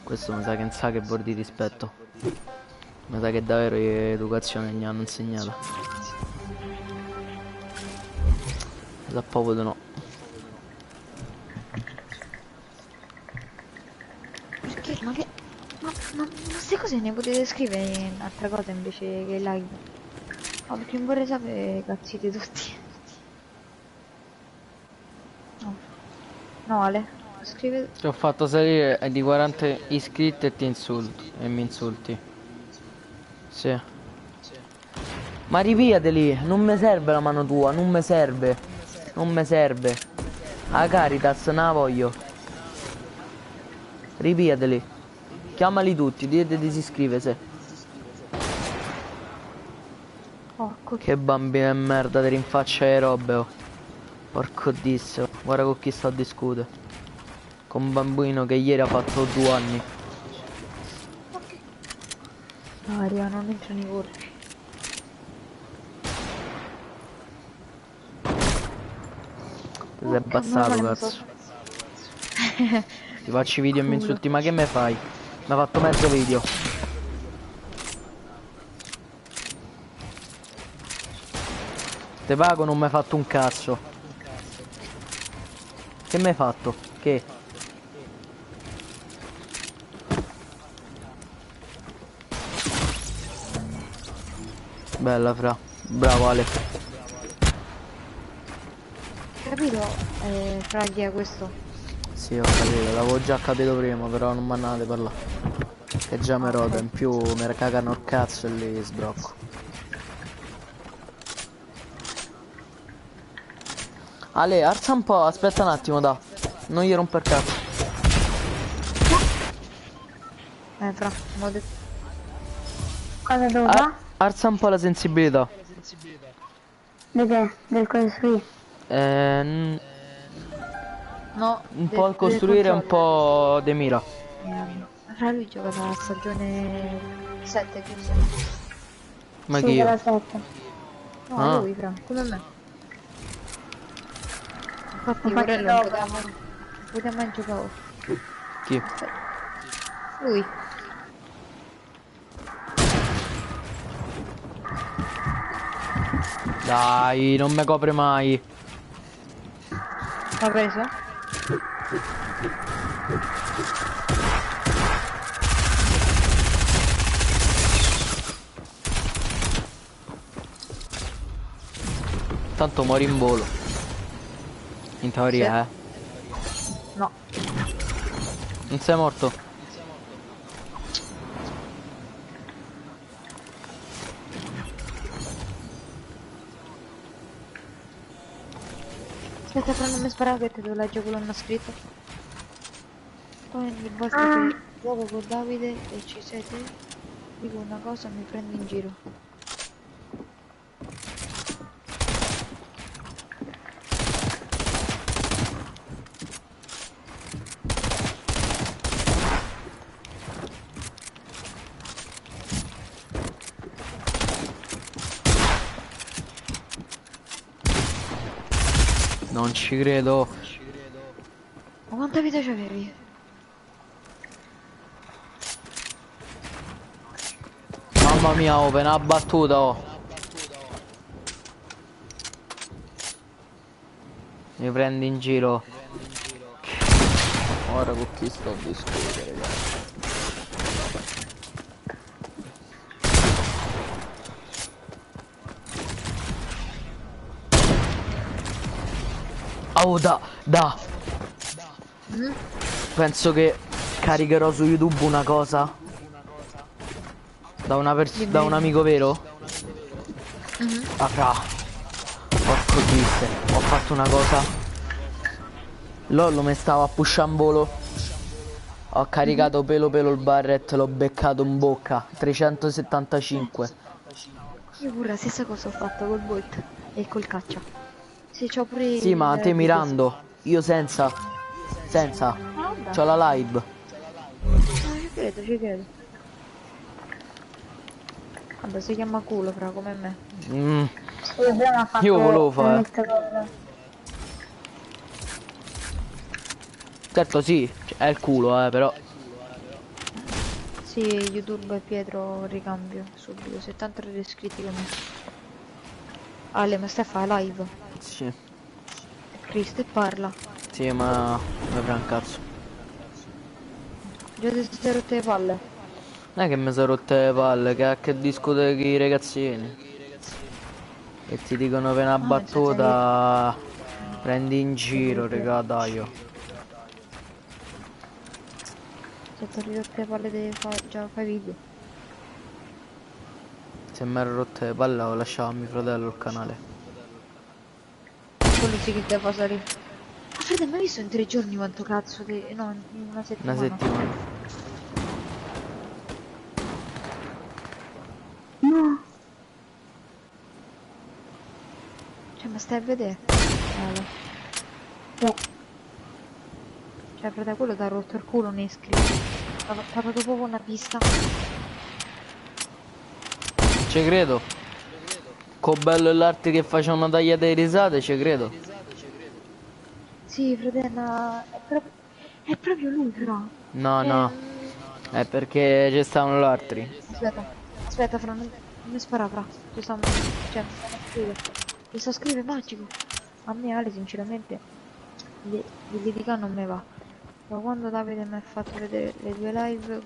Questo mi sa che non sa che vuol dire rispetto. Mi sa che davvero educazione gli hanno insegnato. Mi sa proprio di no. Perché? Ma che... Ma queste cose ne potete scrivere in altre cose invece che live? No, perché non vorrei sapere cazzite tutti. No. No, Ale. Scrive... Ti ho fatto salire di 40 iscritti e ti insulti. E mi insulti. Sì. Ma ripiate lì, non mi serve la mano tua, non mi serve. Non mi serve. A Caritas, non la voglio. Ripiate lì. Chiamali tutti, dite di iscriversi. Porco. Che bambino di merda, ti rinfaccia le robe, oh. Porco disse, guarda con chi sto a discutere. Con un bambino che ieri ha fatto 2 anni. Aria, non entra nei corpi. Ti sei abbassato, cazzo. Ti faccio i video e mi insulti, ma che me fai? Mi ha fatto mezzo video. Te pago, non mi hai fatto un cazzo. Che mi hai fatto? Che? Bella fra. Bravo Ale. Capito? Fra chi è questo? Sì, ho capito, l'avevo già capito prima, però non mi andate per là. Che già mi roda, in più mi cagano il cazzo e lì sbrocco. Ale, alza un po', aspetta un attimo, da. Non gli romper cazzo. Fra, mo detto. Cosa devo fare? Alza un po' la sensibilità. Di che? Del costruire? No. Un po' al costruire e un po' de mira. Fra lui gioca dalla stagione 7, giusto? Ma sì, chi io? della 7. No, lui, fra, come me. Infatti, Morello non poteva mai giocare. Chi? Lui. Dai, non mi copre mai. L'ha preso? Tanto muori in volo. In teoria, No. Non sei morto? Aspetta, però non mi sparare che te devo leggere quello che mi ha scritto. Poi ogni volta che gioco con Davide e ci sei te, dico una cosa e mi prendi in giro. Non ci credo. Ma quanta vita c'avevi? Mamma mia, open una battuta, oh. Mi prendi in giro. Ora con chi sto a discutere, ragazzi. Oh, penso che caricherò su YouTube una cosa da un amico vero. Avrà. Porco disse, ho fatto una cosa. Lollo mi stava a pushare in volo. Ho caricato pelo il barret, l'ho beccato in bocca. 375. Io pure la stessa cosa ho fatto col Bolt e col caccia. Sì, c'ho pure. Sì, ma te mirando. Io senza. C'ho la live. Ci credo. Vabbè, si chiama culo, fra, come me. Io volevo fare. Certo sì, è il culo, però. Sì, YouTube e Pietro ricambio subito. 73 iscritti con me. Ale, ma stai a fare live? Sì. Cristo e parla. Sì, ma mi frega un cazzo. Già ti sei rotte le palle? Non è che mi sono rotte le palle, che discutere con i ragazzini. E ti dicono per una battuta. Prendi in giro, raga, dai. Se ti hai rotte le palle devi già fare video. Se mi ero rotte le palle ho lasciato a mio fratello il canale. Quello sì che deve salire. Ma frate, mai visto in 3 giorni quanto cazzo di. No, in una settimana. Una settimana. No! Cioè, ma stai a vedere? No. Cioè, frate, quello ti ha rotto il culo nei iscritti. T'ha fatto proprio una pista. Ci credo. Con bello e l'arte che faceva una tagliata di risate, ci credo. Sì, fratello, è proprio lui, però. No. È perché ci stavano gli altri. Aspetta, fra, non mi spara, fra. Ci sta, cioè, mi stanno a scrivere. Mi sta a scrivere magico. A me, Ale, sinceramente, di litigare non me va. Ma quando Davide mi ha fatto vedere le 2 live,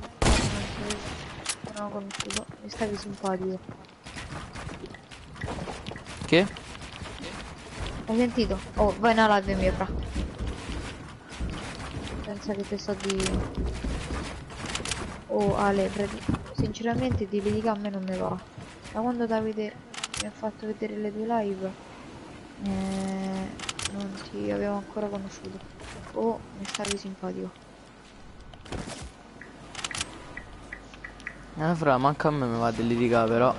non ho conosciuto, mi stavi simpatico. Che? Hai sentito? Oh, vai nella live mia, fra. Pensa che te sto di. Oh, Ale, sinceramente di litigare a me non mi va. Ma quando Davide mi ha fatto vedere le 2 live, non ti avevo ancora conosciuto. Oh, mi stavi simpatico. Fra, manca a me mi va di litigare, però.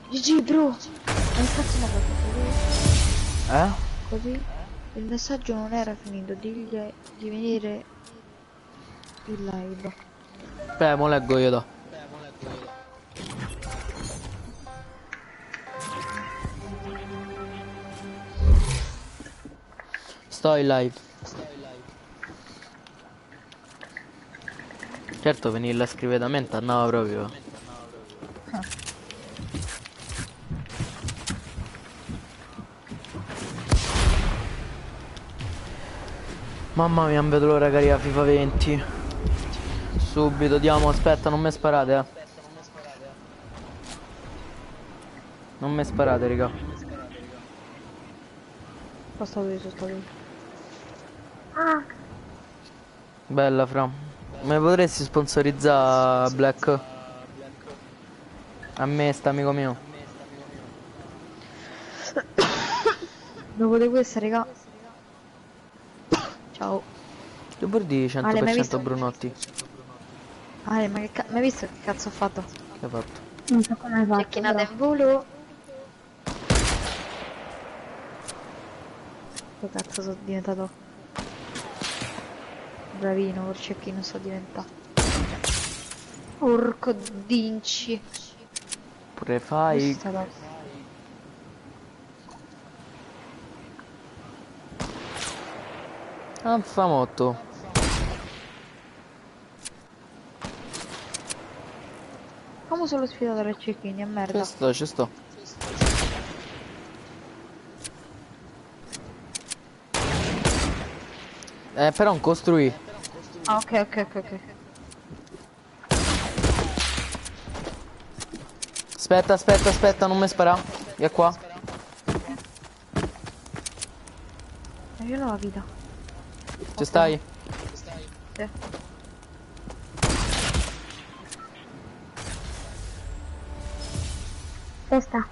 GG, bro! Ma cazzo una cosa così? Così? Il messaggio non era finito, digli di venire Il live. Beh, mo leggo io, da. Sto in live. Certo, venirla a scrivere da me andava proprio. Mamma mia, non vedo l'ora che arriva FIFA 20. Subito, diamo, aspetta, non mi sparate, Non mi sparate, raga. Sono stato io. Ah, Bella, fra. Me potresti sponsorizzare Black? A me, sta amico mio. Dopo di questa, raga. Ciao. Che vuol dire 100% Brunotti? Ale, ma che mi hai visto che cazzo ho fatto? Che hai fatto? non so come hai fatto. Cecchinata Però. in volo. Che cazzo sono diventato? Bravino, col cecchino sto diventando. Porco dinci. Pure fai. Affamotto. Come sono sfidato dai cecchini, a merda. Ci sto. Però non costruì. Ah, ok. Aspetta, non mi spara. Via qua. Ma io ho la vita. Ci stai? Sì. Testa.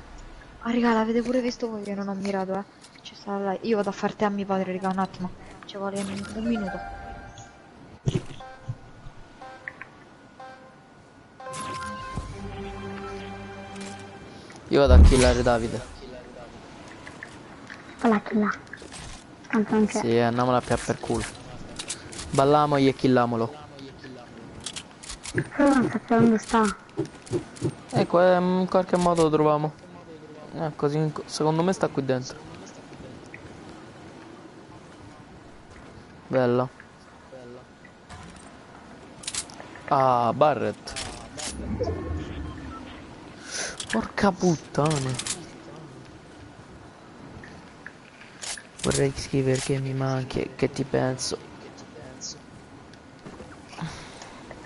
Ah, raga, l'avete pure visto voi che non ho mirato, C'è stata là. Io vado a far te a mio padre, raga, un attimo. Ci vuole un minuto. Io vado a killare Davide. Quella là. Tanto anche. Sì, andiamola a per culo. Ballamogli e killamolo. Però non so dove sta. Ecco, in qualche modo lo troviamo. Così, secondo me sta qui dentro. Bella. Ah, Barret. Porca puttana. Vorrei scrivere che mi manchi e che ti penso.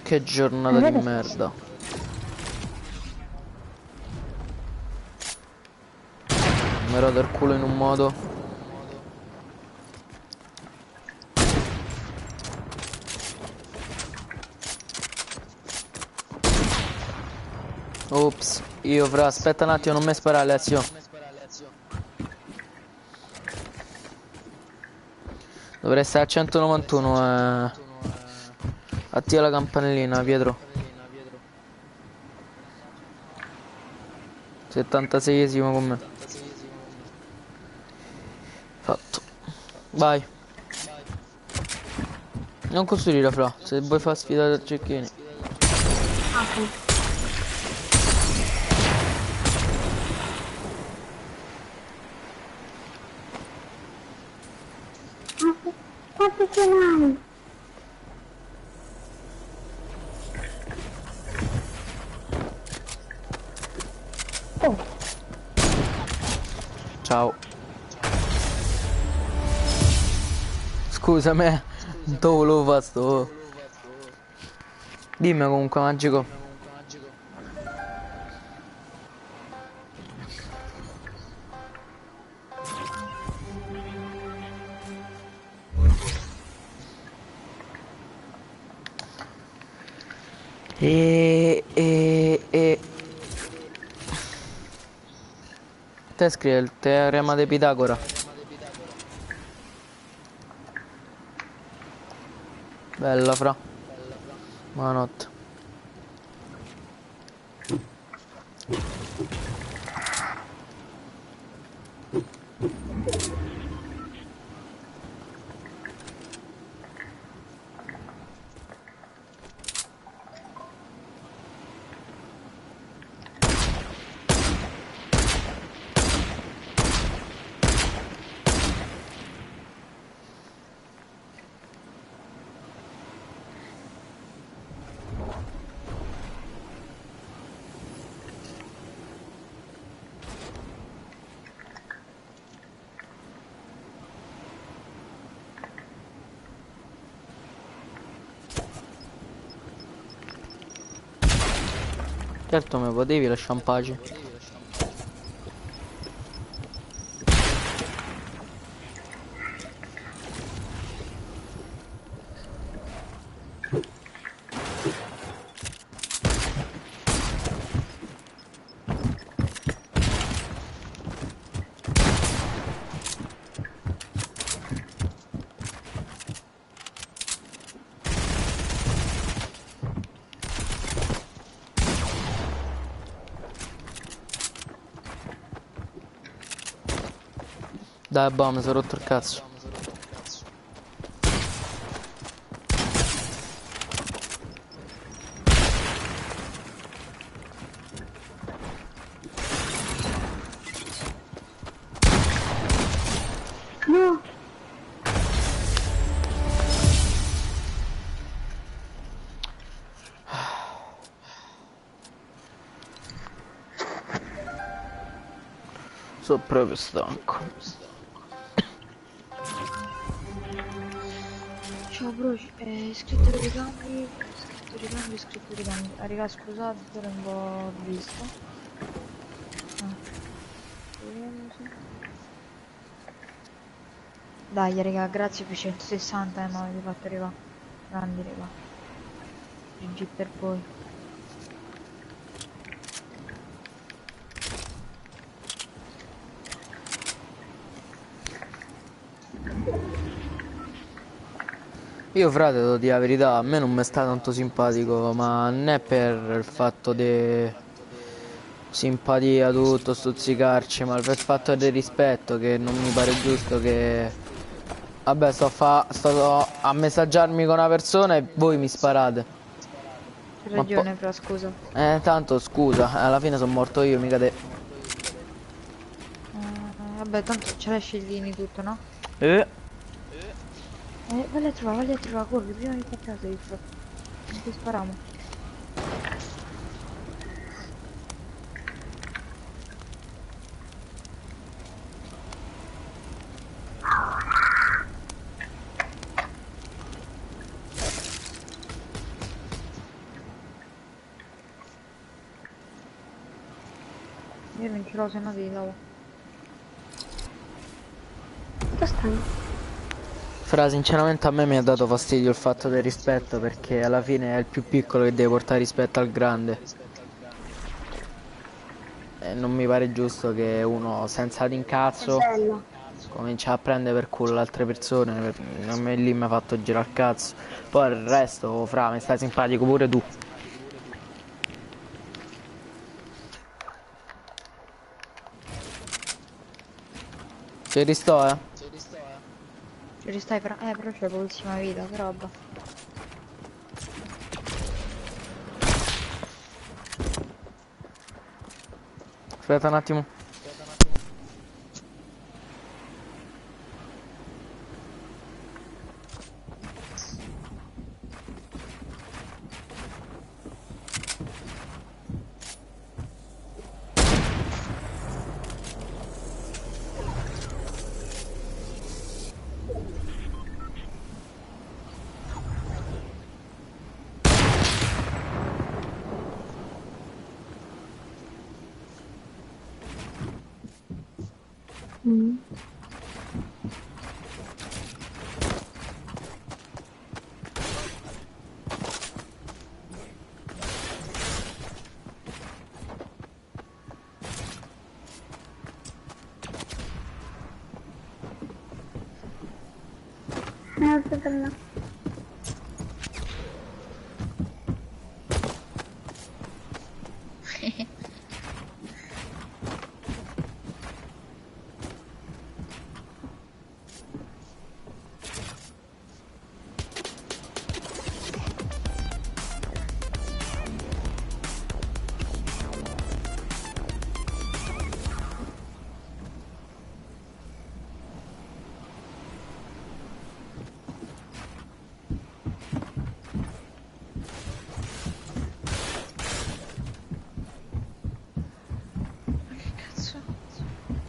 Che giornata di merda. Mi rodo il culo in un modo. Ops, io fra, aspetta un attimo, non mi sparare, Alessio. Dovrei stare a 191, Attiva la campanellina, Pietro. 76esimo con me. Fatto. Vai. Non costruire, fra, se vuoi far sfidare da cecchini. Quanto ce l'hai? Oh. Ciao. Scusami, non te volevo fare sto. Dimmi comunque, magico. Te scrive il teorema di Pitagora. Bella, fra. Buonanotte. Certo me potevi lasciare in pace. Dai, boh, mi sono rotto il cazzo. No. Sono proprio stanco. Ciao bro, iscritto di ricambi, iscritto di ricambi. Ah, raga, scusate, ora un po' visto. Dai raga, grazie per 160 ma avete fatto arrivare. Grandi raga. GG per voi. Io frate, devo dire la verità, a me non mi sta tanto simpatico, ma non è per il fatto di simpatia, tutto, stuzzicarci, ma per il fatto del rispetto, che non mi pare giusto che... Vabbè, sto a messaggiarmi con una persona e voi mi sparate. Hai ragione, però scusa. Tanto scusa, alla fine sono morto io, mica te. Vabbè, tanto ce l'hai scellini tutto, no? Vai a trovare, corri, prima di far casa, non ti spariamo. Io non ce l'ho, se no ti davo. Dove stai? Fra, sinceramente a me mi ha dato fastidio il fatto del rispetto, perché alla fine è il più piccolo che deve portare rispetto al grande. E non mi pare giusto che uno senza d'incazzo comincia a prendere per culo le altre persone. A me lì mi ha fatto girare il cazzo. Poi il resto, fra, mi stai simpatico pure tu. Ci risto, Ci ristai, però c'è pochissima vita, che roba. Aspetta un attimo. Aspetta, no.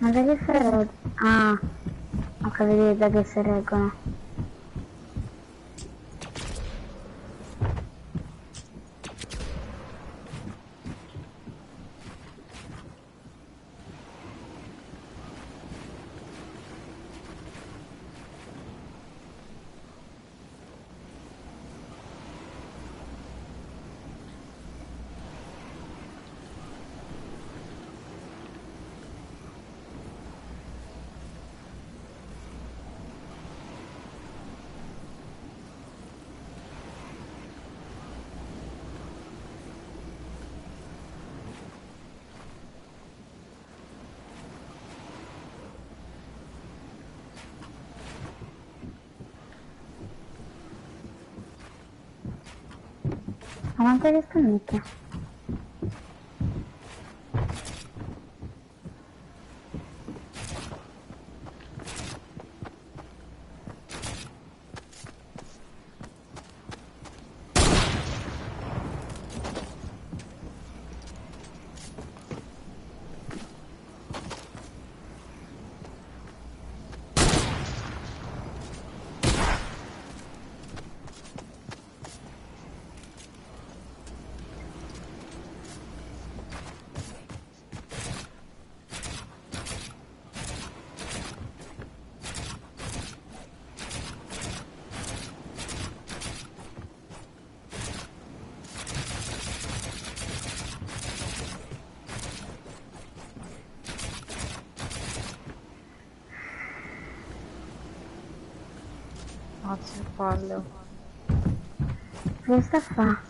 Ma da che si reggono? Ah, ho capito da che si reggono. Ma quante le spannette? Mazzo che palle. Che sta a fa?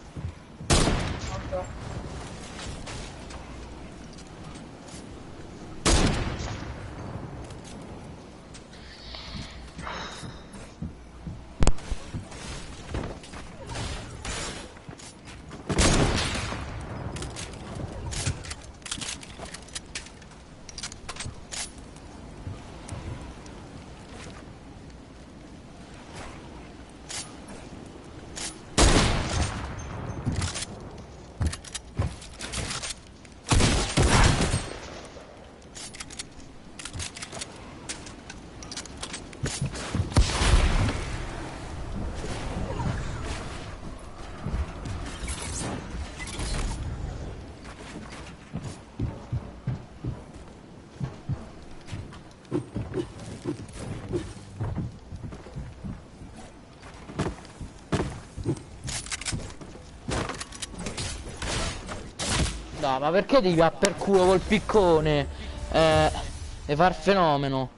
Dai, ma perché devi va per culo col piccone? E far fenomeno.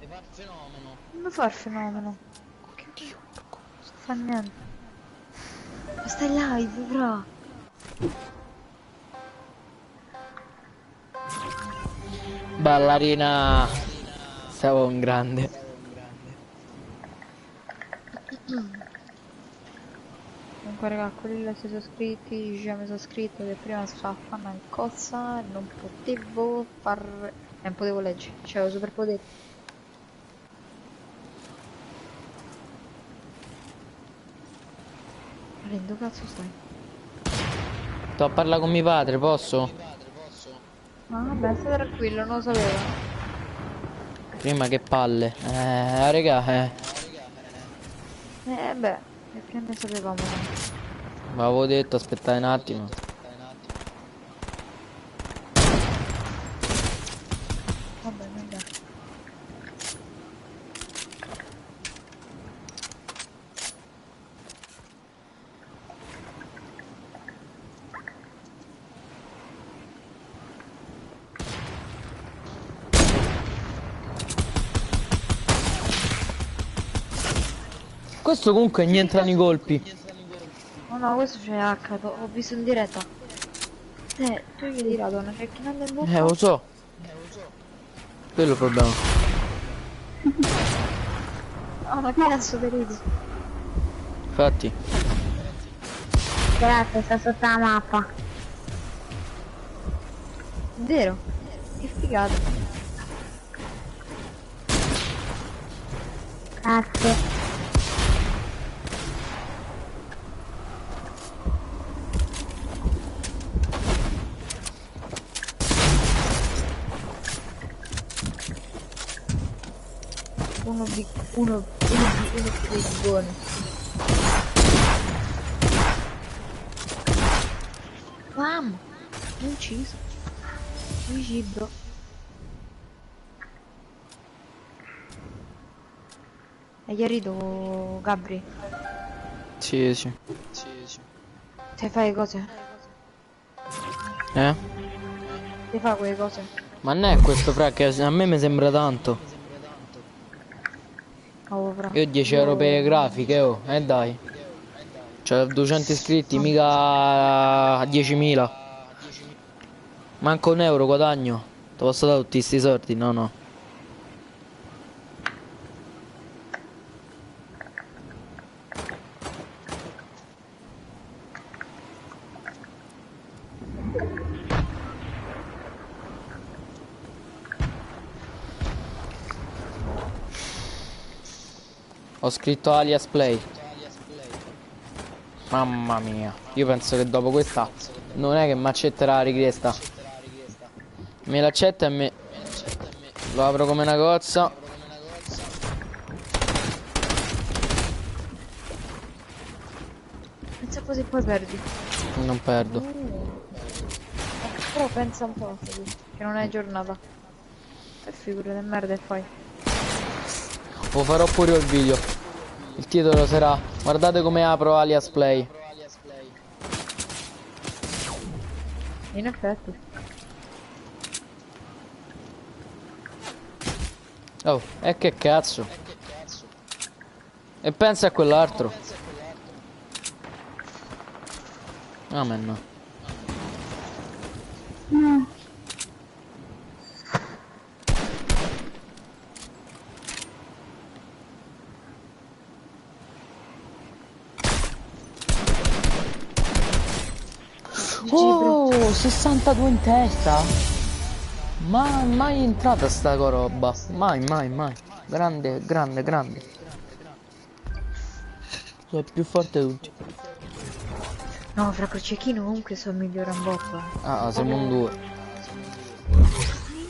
Come fa il fenomeno? Che Dio, non fa niente. Ma stai live, bro. Ballerina. Stavo un grande. Comunque raga, quelli là si sono iscritti, già mi sono scritto che prima si fa a fare una cosa, non potevo far... non potevo leggere, c'avevo superpoteri. Rendo, cazzo stai? Sto a parlare con mio padre, posso? Ah vabbè, stai tranquillo, non lo sapevo. Prima che palle. Raga, Beh, che prima ne sapevamo noi. ma avevo detto aspettate un attimo. Vabbè, vabbè. Questo comunque gli entrano i colpi. Oh no, questo c'è H, ho visto in diretta. Tu gli hai tirato una cecchinella in bocca? Lo so. Quello è il problema. Oh, ma che cazzo ti ridi? Infatti. Grazie, sta sotto la mappa. Vero? Che figata. Grazie. Uno buono. Mamma, ucciso. Ucciso. Hai chiarito, Gabri? Sì, sì. Te fai le cose? Te fai quelle cose? Ma non è questo, fra, che a me mi sembra tanto. Oh, fra. Io 10 euro per le grafiche, oh, dai. C'ho 200 iscritti, mica 10.000. Manco un euro guadagno. Ti posso dare tutti sti soldi? No, no. Ho scritto alias play. Mamma mia. Io penso che dopo questa non è che mi accetterà la richiesta. Me l'accetta e me lo apro come una cozza. Pensa così poi perdi. Non perdo. Però pensa un po' che non è giornata. E figura di merda e fai. Lo farò pure io il video. Il titolo sarà: guardate come apro alias play. In effetti. Oh, e che cazzo. E pensa a quell'altro. Amen. Oh, 62 in testa. Ma mai entrata sta roba. Mai. Grande. Sono più forte di tutti. No, fra Crocechino comunque sono migliore un botto. Ah, siamo un 2.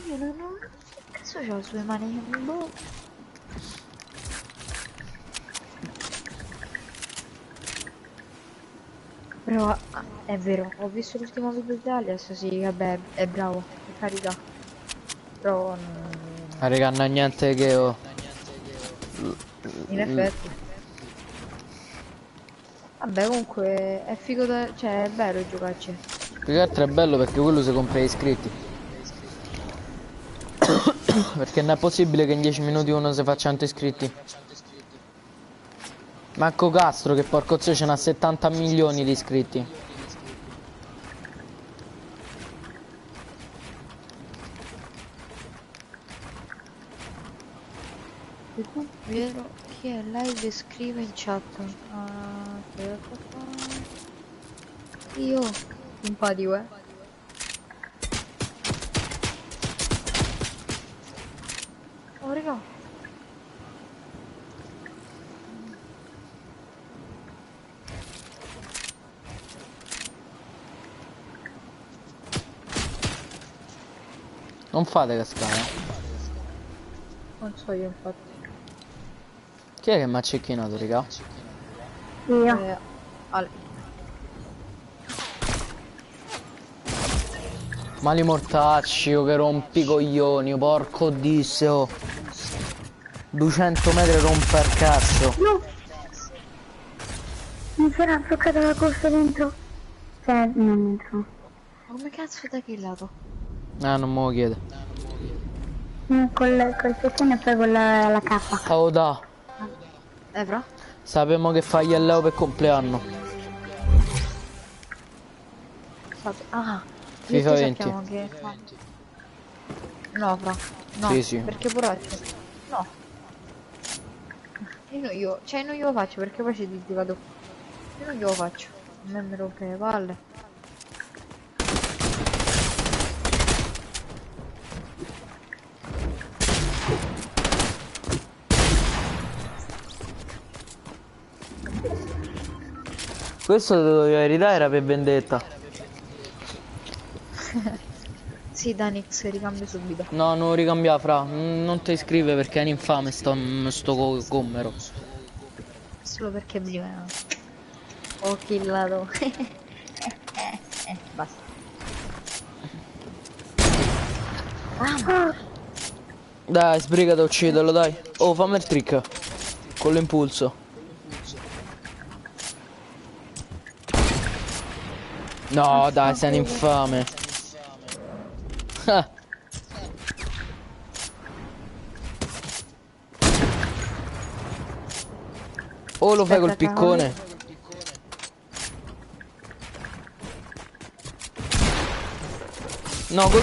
Io non ho... Cazzo c'ho le sue mani? Boh. Però è vero, ho visto l'ultimo video di Alias, sì, vabbè, è bravo, per carità. Però... Raga, non ha niente che ho. In effetti. Vabbè, comunque è figo da... cioè è bello giocarci. Più che altro è bello perché quello si compra gli iscritti. Perché non è possibile che in 10 minuti uno si faccia 100 iscritti. Manco Castro che porco zio ce n'ha 70 milioni di iscritti. Vero, chi è live e scrive in chat? Io simpatico, oh raga, Non fate cascare. non so io infatti. Chi è che mi ha cecchinato, raga? Io. Ale. Mali mortacci, oh, che rompi coglioni, porco disseo. 200 metri romper cazzo. No! Mi sarà bloccata la corsa dentro. Cioè, non dentro. Come cazzo da che lato? Ah, non me lo chiede. Col pettine e poi con la K. Oh da. Evra? Sappiamo che fai il Leo per compleanno. Ah, FIFA 20. Che... No, fra. No, sì. Perché poraccio? No. Io, cioè non glielo faccio perché poi ci vado. Io non glielo faccio. A me mi rompe le palle. Questo te lo devo ridare, era per vendetta. Sì, Danix, ricambio subito. No, non ricambia fra. Non ti iscrive perché è un infame sto gommero. Solo perché prima ho killato. Basta. Dai, sbrigati a ucciderlo, dai. Oh, fammi il trick. Con l'impulso. No, dai, sei un infame. Oh, lo fai col piccone. No, col...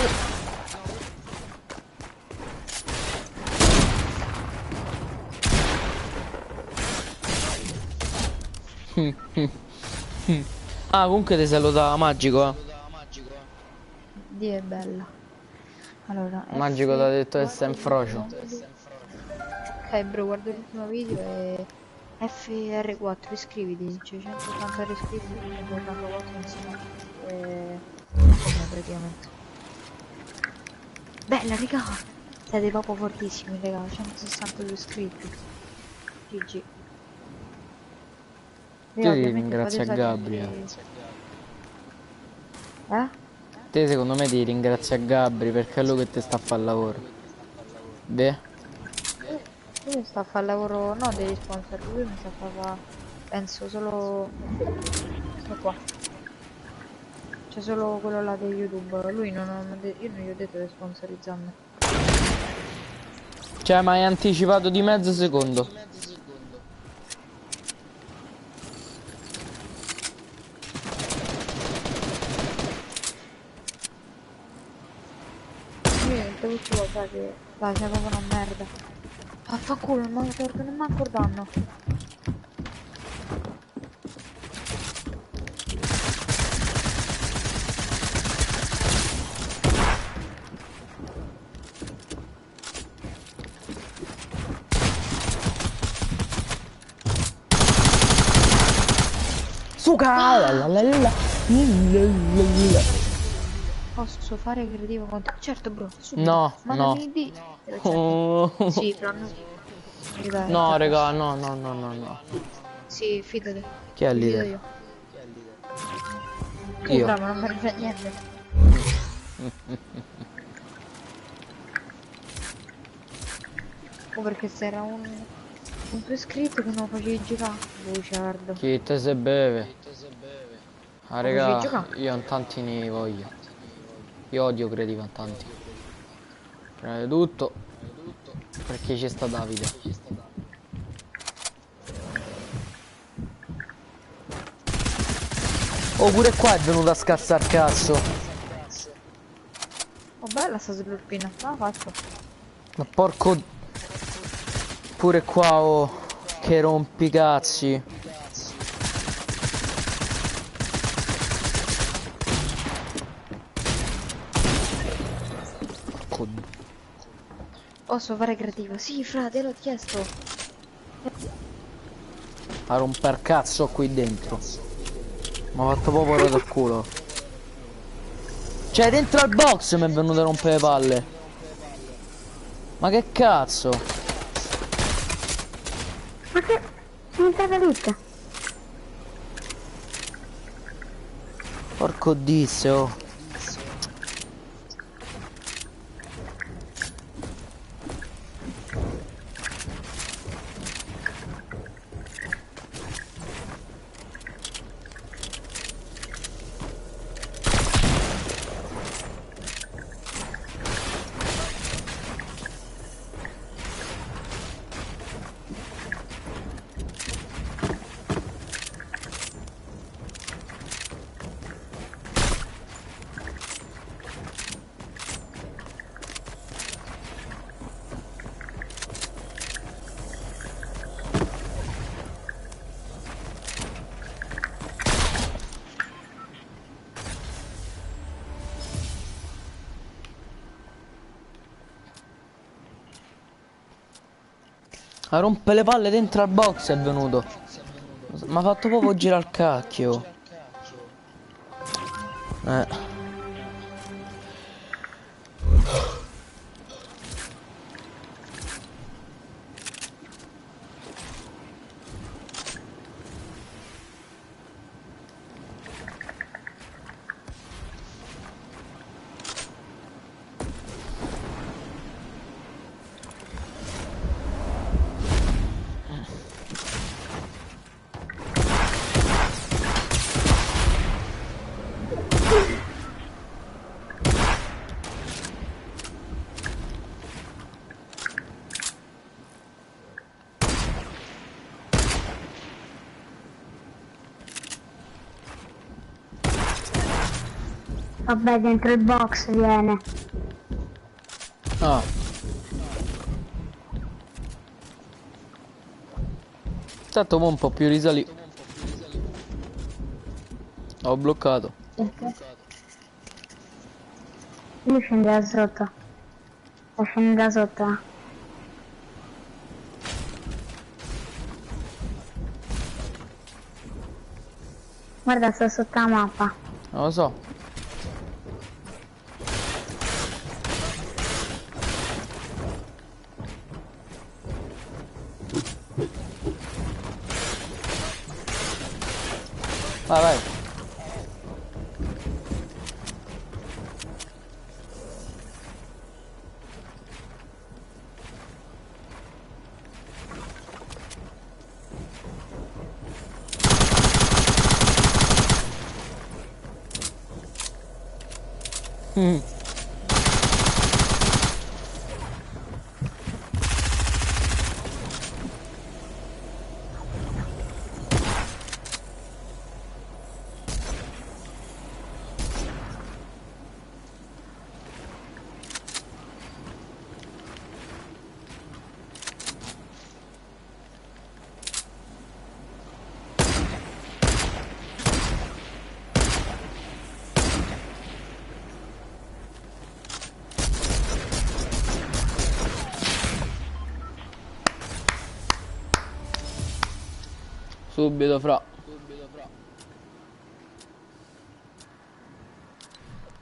Ah, comunque ti saluta Magico, Dio è bella. Allora, Magico ti ha detto che sei in frocio. Ok. Ok bro, guarda l'ultimo video e FR4, iscriviti, c'è 180 iscritti, 184 insieme e come praticamente. Bella raga, siete proprio fortissimi raga, 162 iscritti. GG. Te ti ringrazio a Gabri. Te secondo me ti ringrazio a Gabri perché è lui che ti sta a fare il lavoro. Beh? Lui sta a fare il lavoro, no degli sponsor, lui mi sta a fare, penso solo questo qua. C'è solo quello là di YouTube, lui non io non gli ho detto di sponsorizzarmi. Cioè, ma hai anticipato di mezzo secondo. Questo lo sa che dai, sei proprio una merda. Affanculo, non mi torno manco il danno. Posso fare creativo con te? Certo bro, subito. No, no. Sì, però no. No, raga, no. Sì, fidati. Chi è leader? Io. Bravo, non me ne frega niente. O perché se era un tuo iscritto che non facevi giocare. Buciardo. Chi te se beve? Ah raga, io in tanti ne voglio. Io odio creativo in tanti. Prima di tutto perché c'è sta Davide. Oh, pure qua è venuto a scassare cazzo. Oh, bella sta slurpina, la faccio. Ma porco. Pure qua, oh, che rompicazzi. Posso fare creativo? Sì, frate, l'ho chiesto. A romper cazzo qui dentro. Mi ha fatto proprio rotto il culo. Cioè dentro al box mi è venuto a rompere le palle. Ma che cazzo? Ma che... sono entrata tutta. Porco dizio. A rompe le palle dentro al box è venuto. Mi ha fatto proprio girare il cacchio. Vabbè, dentro il box viene. Ah. Tanto mo un po' più risali. Ho bloccato. Perché? Lui scende da sotto. Scende da sotto. Guarda, sto sotto la mappa. Non lo so. Vai, vai. Subito, fra.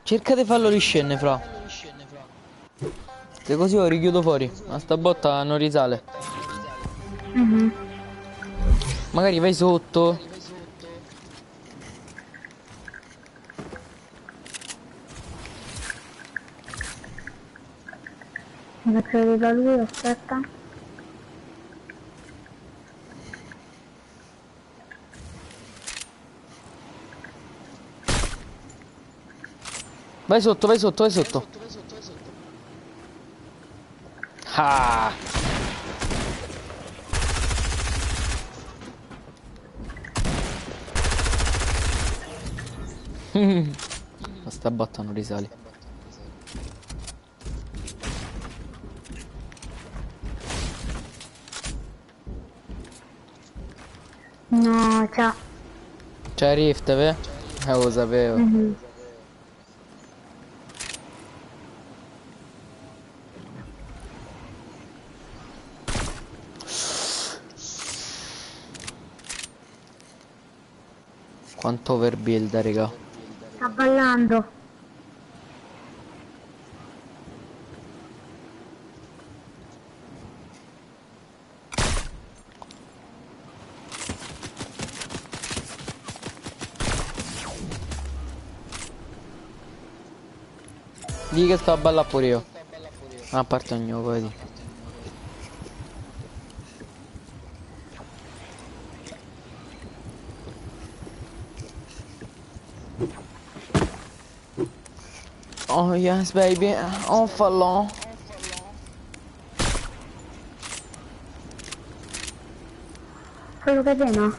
Cerca di farlo riscendere, fra. Se così lo richiudo fuori. Ma sta botta non risale. Magari vai sotto. Mi faccio vedere da lui, aspetta. Vai sotto, vai sotto, vai sotto. Ah! Ma sta botta non risale. No, ciao. C'è Rift, ve? Lo sapevo. Quanto overbuild, raga. Sta ballando. Dì che sto a ballare pure io. A parte ogni vedi. Oh yes baby, oh fallo. Quello catena?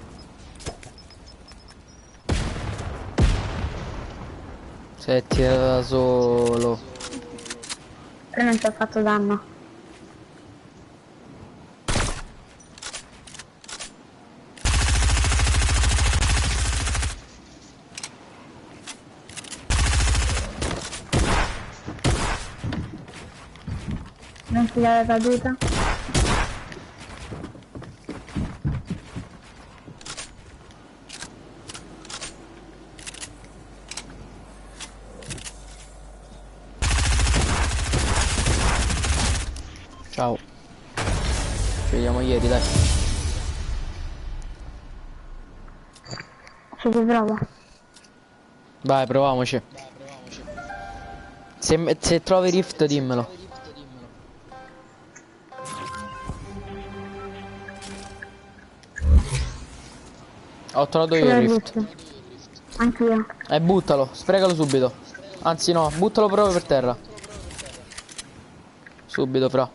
Si è tirato da solo. Però non ci ha fatto danno. Non si dà la caduta? Ciao. Ci vediamo ieri, dai. Ci riprovo. Vai, proviamoci. Se trovi Rift dimmelo. Ho trovato io il Rift. Anch'io. Buttalo, sprecalo subito. Anzi no, buttalo proprio per terra. Subito, fra.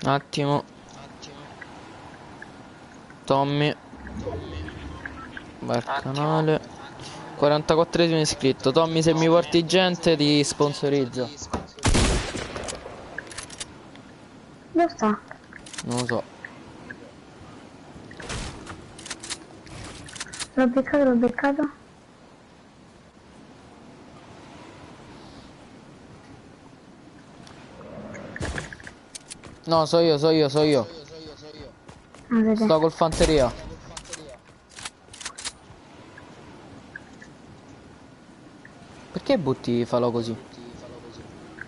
Attimo. Tommy. Barcanale. 44esimo iscritto. Tommy, se mi porti gente ti sponsorizzo. Dove sta? Non lo so. L'ho beccato, l'ho beccato. No, so io. Ah, vedi. Sto col fanteria. Perché butti falò così?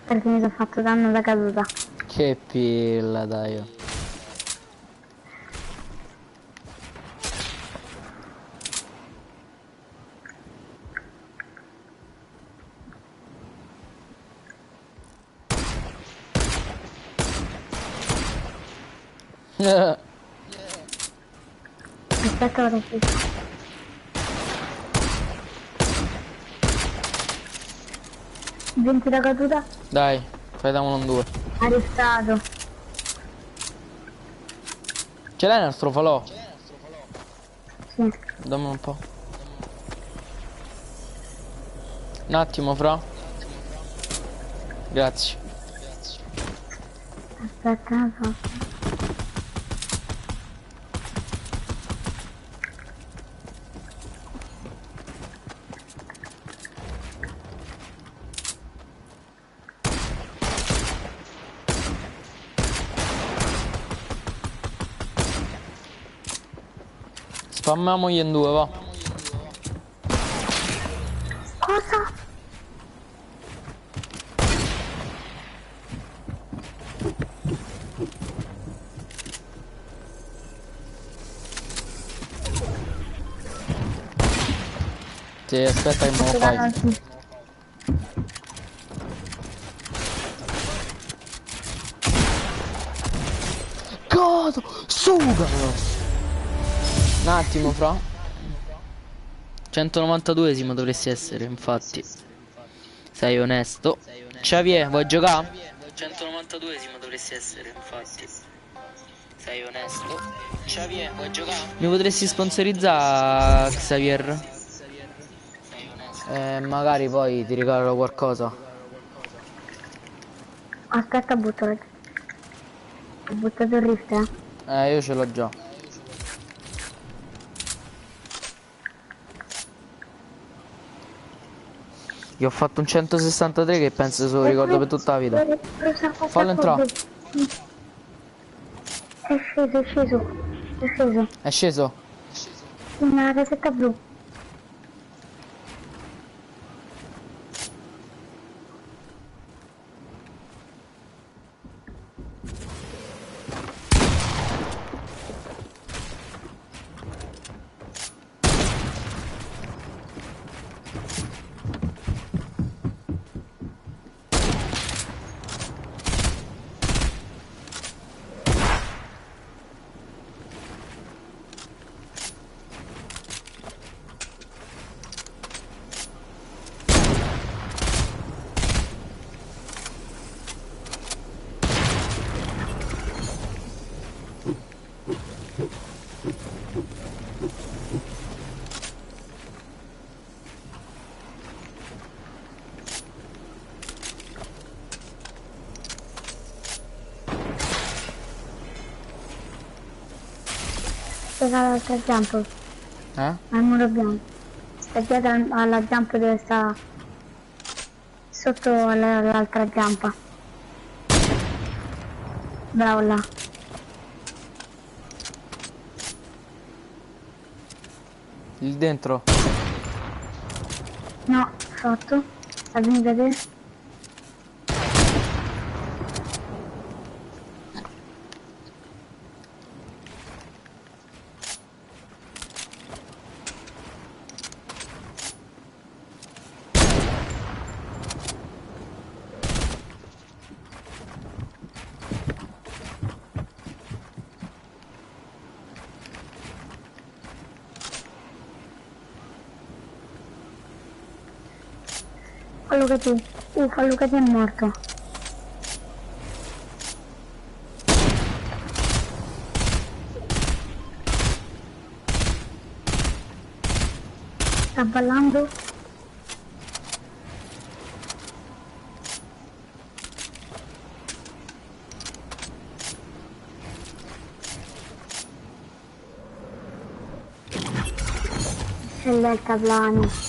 Perché mi sono fatto danno da caduta. Che pilla, dai. Aspetta ora sì. Venti da caduta? Dai, fai da 1 in 2. Arrestato. Ce l'hai il nostro falò? Sì. Dammi un po'. Un attimo, fra. Grazie. Aspetta, non so. Spammiamogli in 2, va. Cosa? Sì, aspetta che me lo fai. Cazzo, sugalo! Un attimo, fra. 192esimo dovresti essere, infatti. Sei onesto. Xavier, vuoi giocare? 192esimo dovresti essere, infatti. Sei onesto. Xavier, vuoi giocare? Mi potresti sponsorizzare, Xavier? Magari poi ti regalo qualcosa. Aspetta, butto. Ho buttato il rift, Io ce l'ho già. Io ho fatto un 163 che penso se lo ricordo per tutta la vita. Fallo entrare. È sceso. È sceso? Una casetta blu. L'altra jump. Al muro bianco. Sta dietro alla jump dove sta sotto l'altra jump. Bravo là. Lì dentro? No, sotto. Sta venendo da te. Fallo che ti è morto. Sta ballando. C'è il deltaplano.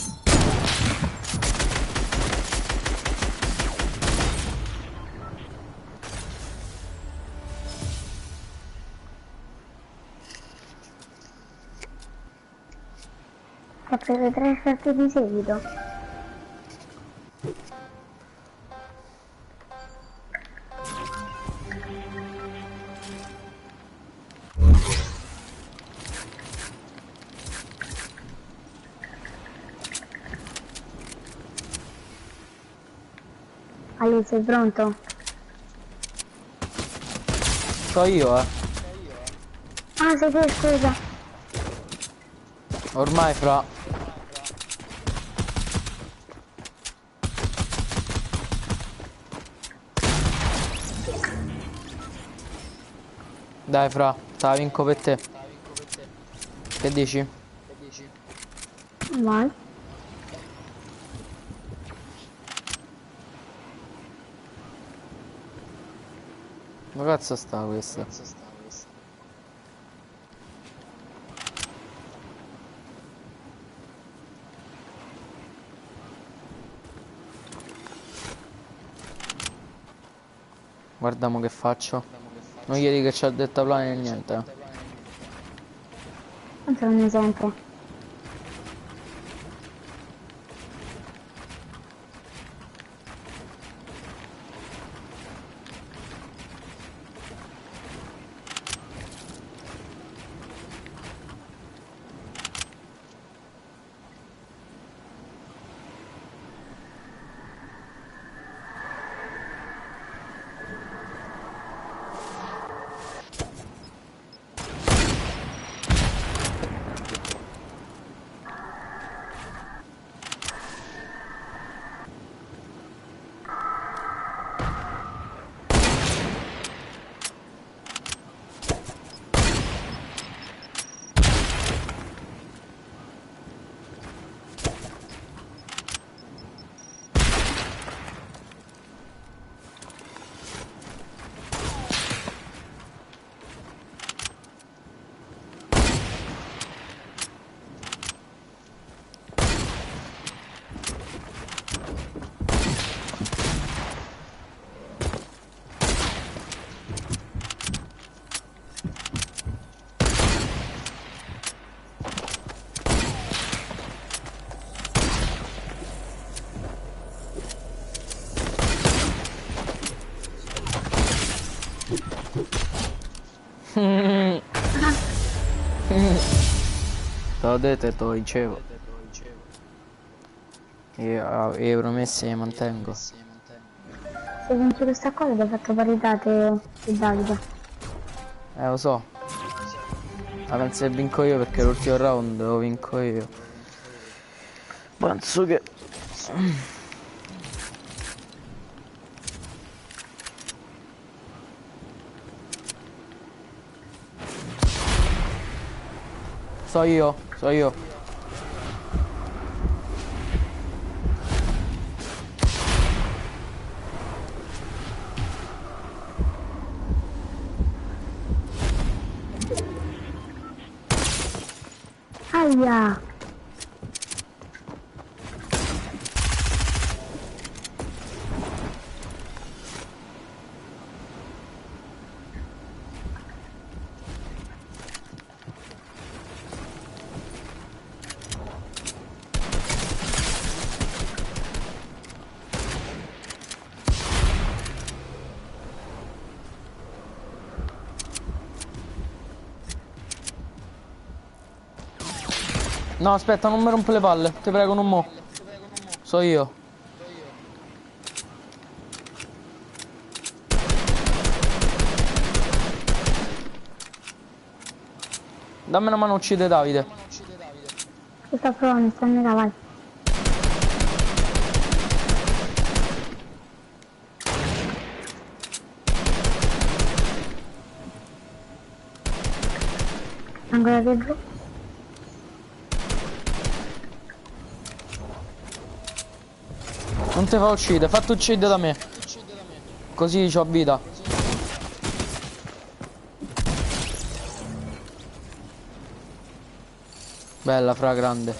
Ha preso 3 scelte di seguito. Ali, sei pronto? So io, Ah, sei te, scusa. Ormai fra. Dai fra, te la vinco per te. Che dici? Vai. Ma cazzo sta questa? Guardiamo che faccio. Non gli dico che c'ha detta plane né niente. Non sono un esempio. Te l'ho detto e te lo dicevo. Io i promessi li mantengo. Se vinci questa cosa ti ho fatto parità te e Davide. Lo so. Ma penso che vinco io perché l'ultimo round lo vinco io. Penso che... So io. Aia! No, aspetta, non mi rompo le palle. Ti prego, non mo. So io. Dammi una mano, uccide Davide. Ci sto provando, stammi là, vai. Ancora più giù. Non ti fa uccidere, fatti uccidere da me. Così c'ho vita. Bella, fra, grande.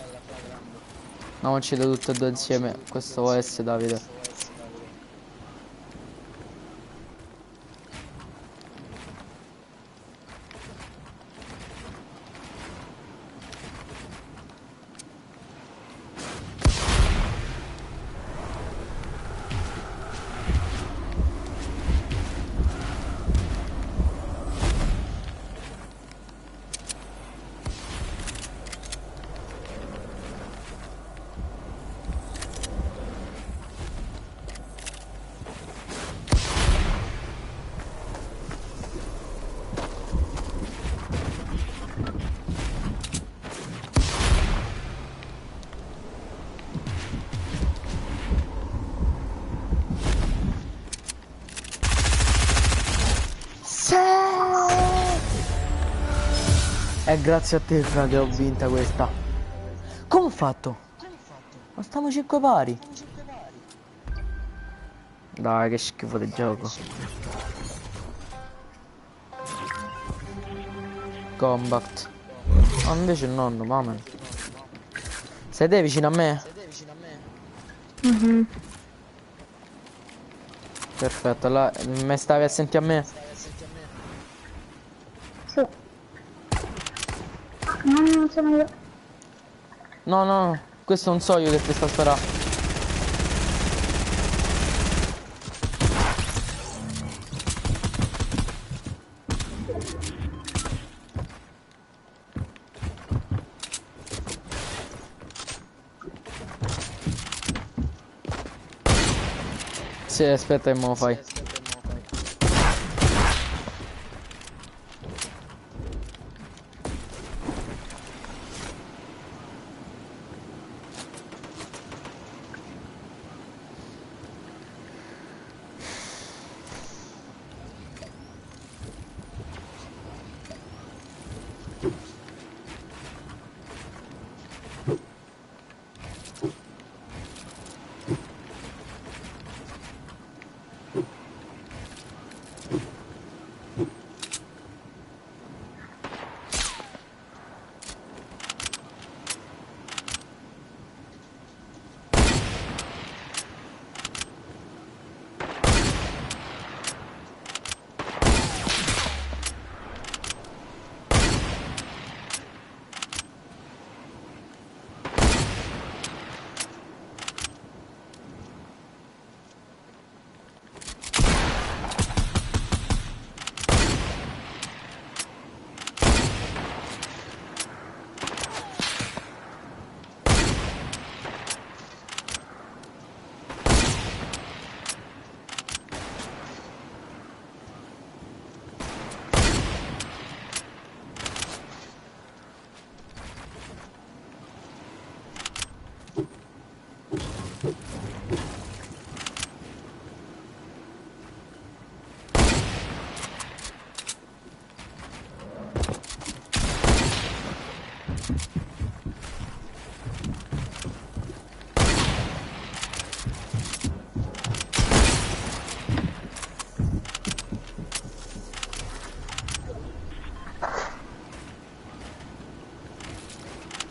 No, uccide tutte e due insieme. Questo può essere Davide. grazie a te, frate, ho vinta questa. Come ho fatto? Ma stiamo 5 pari. Dai, che schifo di gioco. Combat. Ma invece il nonno, mamma. Sei te vicino a me? Perfetto, allora me stavi a sentire a me? Sì. No, non sono io. No, questo non so io che ti sta sparando. Sì, aspetta che me lo fai.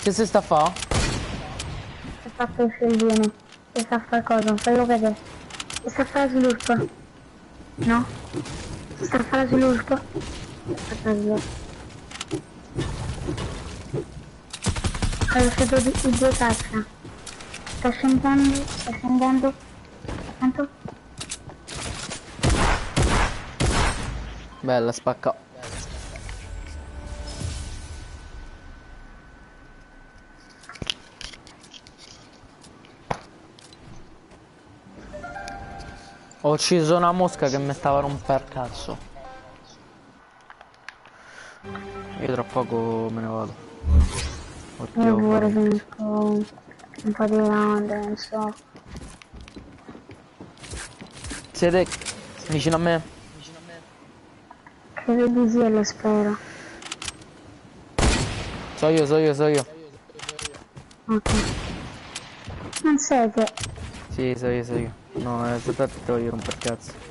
Che si sta a fa? Si è fatto il fildino. Si sta a fare cosa? Non fai vedere. Si sta a fare slurp. No? Si sta a fare slurp. Hai lasciato i due caccia. Sta scendendo. Quanto? Bella, spacca. Ho ucciso una mosca che mi stava a rompere cazzo. Io tra poco me ne vado. Io Oddio, pure finisco un po' di round, non so. siete vicino a me? Credo di sì e lo spero. So io. Ok. Non sei te. Sì, so io. No, aspetta, te voglio rompere cazzo.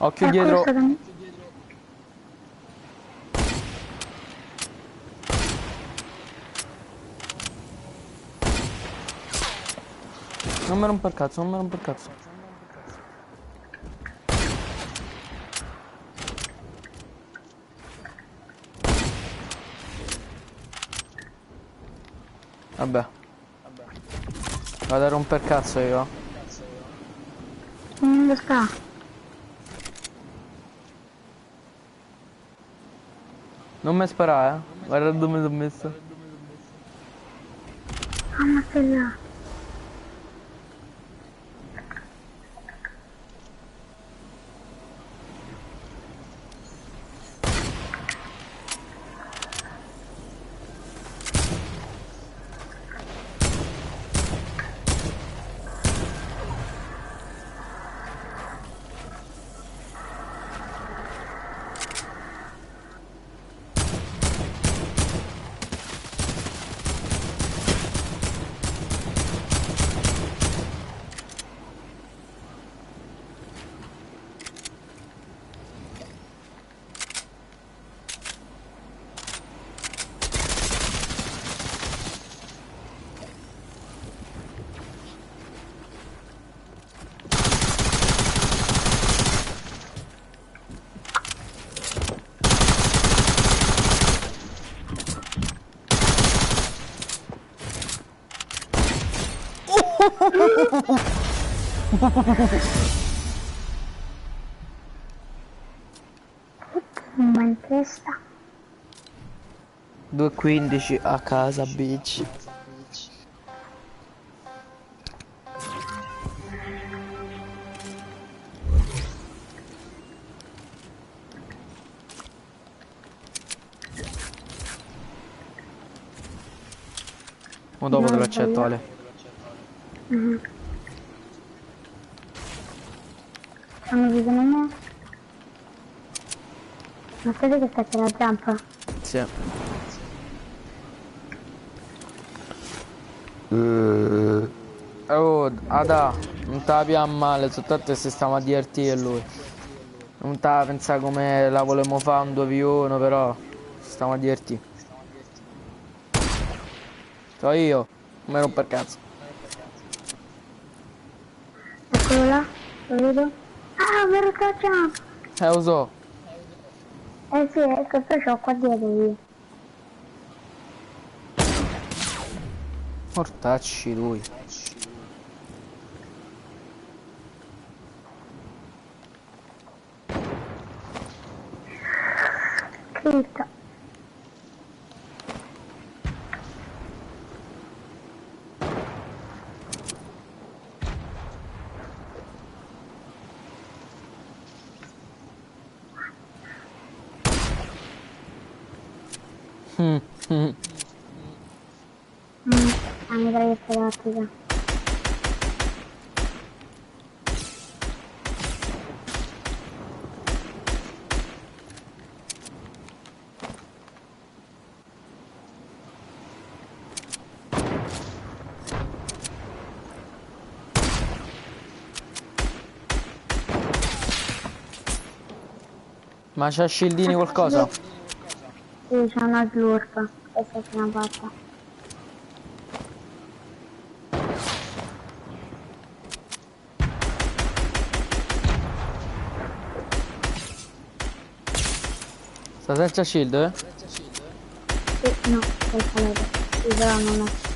Occhio dietro. Non mi romper cazzo. Vabbè. Vado a romper cazzo io. Dove sta? Non mi sparare, Guarda dove mi sono messo. Ammazzella. Ma in testa. 2:15 a casa, bitch. O dopo te lo accetto, Ale. Stanno vicino a me. Ma sapete che sta c'è la zampa? Sì. Oh, Ada, non te la pia male, soltanto se stiamo a divertire lui. Non te la pensare come la volevamo fare un 2v1, però stiamo a divertire. So io, come non per cazzo. Eccolo là, lo vedo. Ah, vero che jump! Lo so. Sì, ecco, poi c'ho qua dietro io. Mortacci lui. Iscritto. La mitraglietta tattica. Ma c'ha scildini qualcosa? Sì, c'è una slurp. Questa è una fatta. Sta senza shield, eh? Sì, no, questa l'ho. Sì, però non è.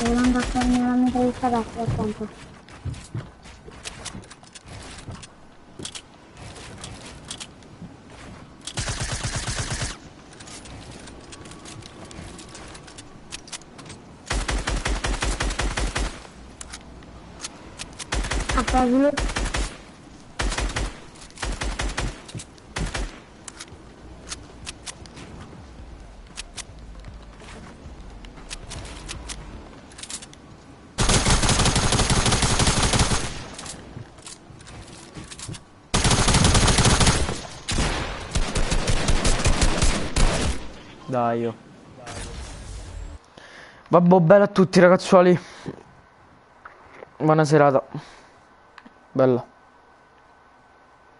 Devo andare a prendere la mitraglietta tattica, attento. Apprendilo. Dai io. Vabbè, bella a tutti ragazzuoli. Buona serata. Bella.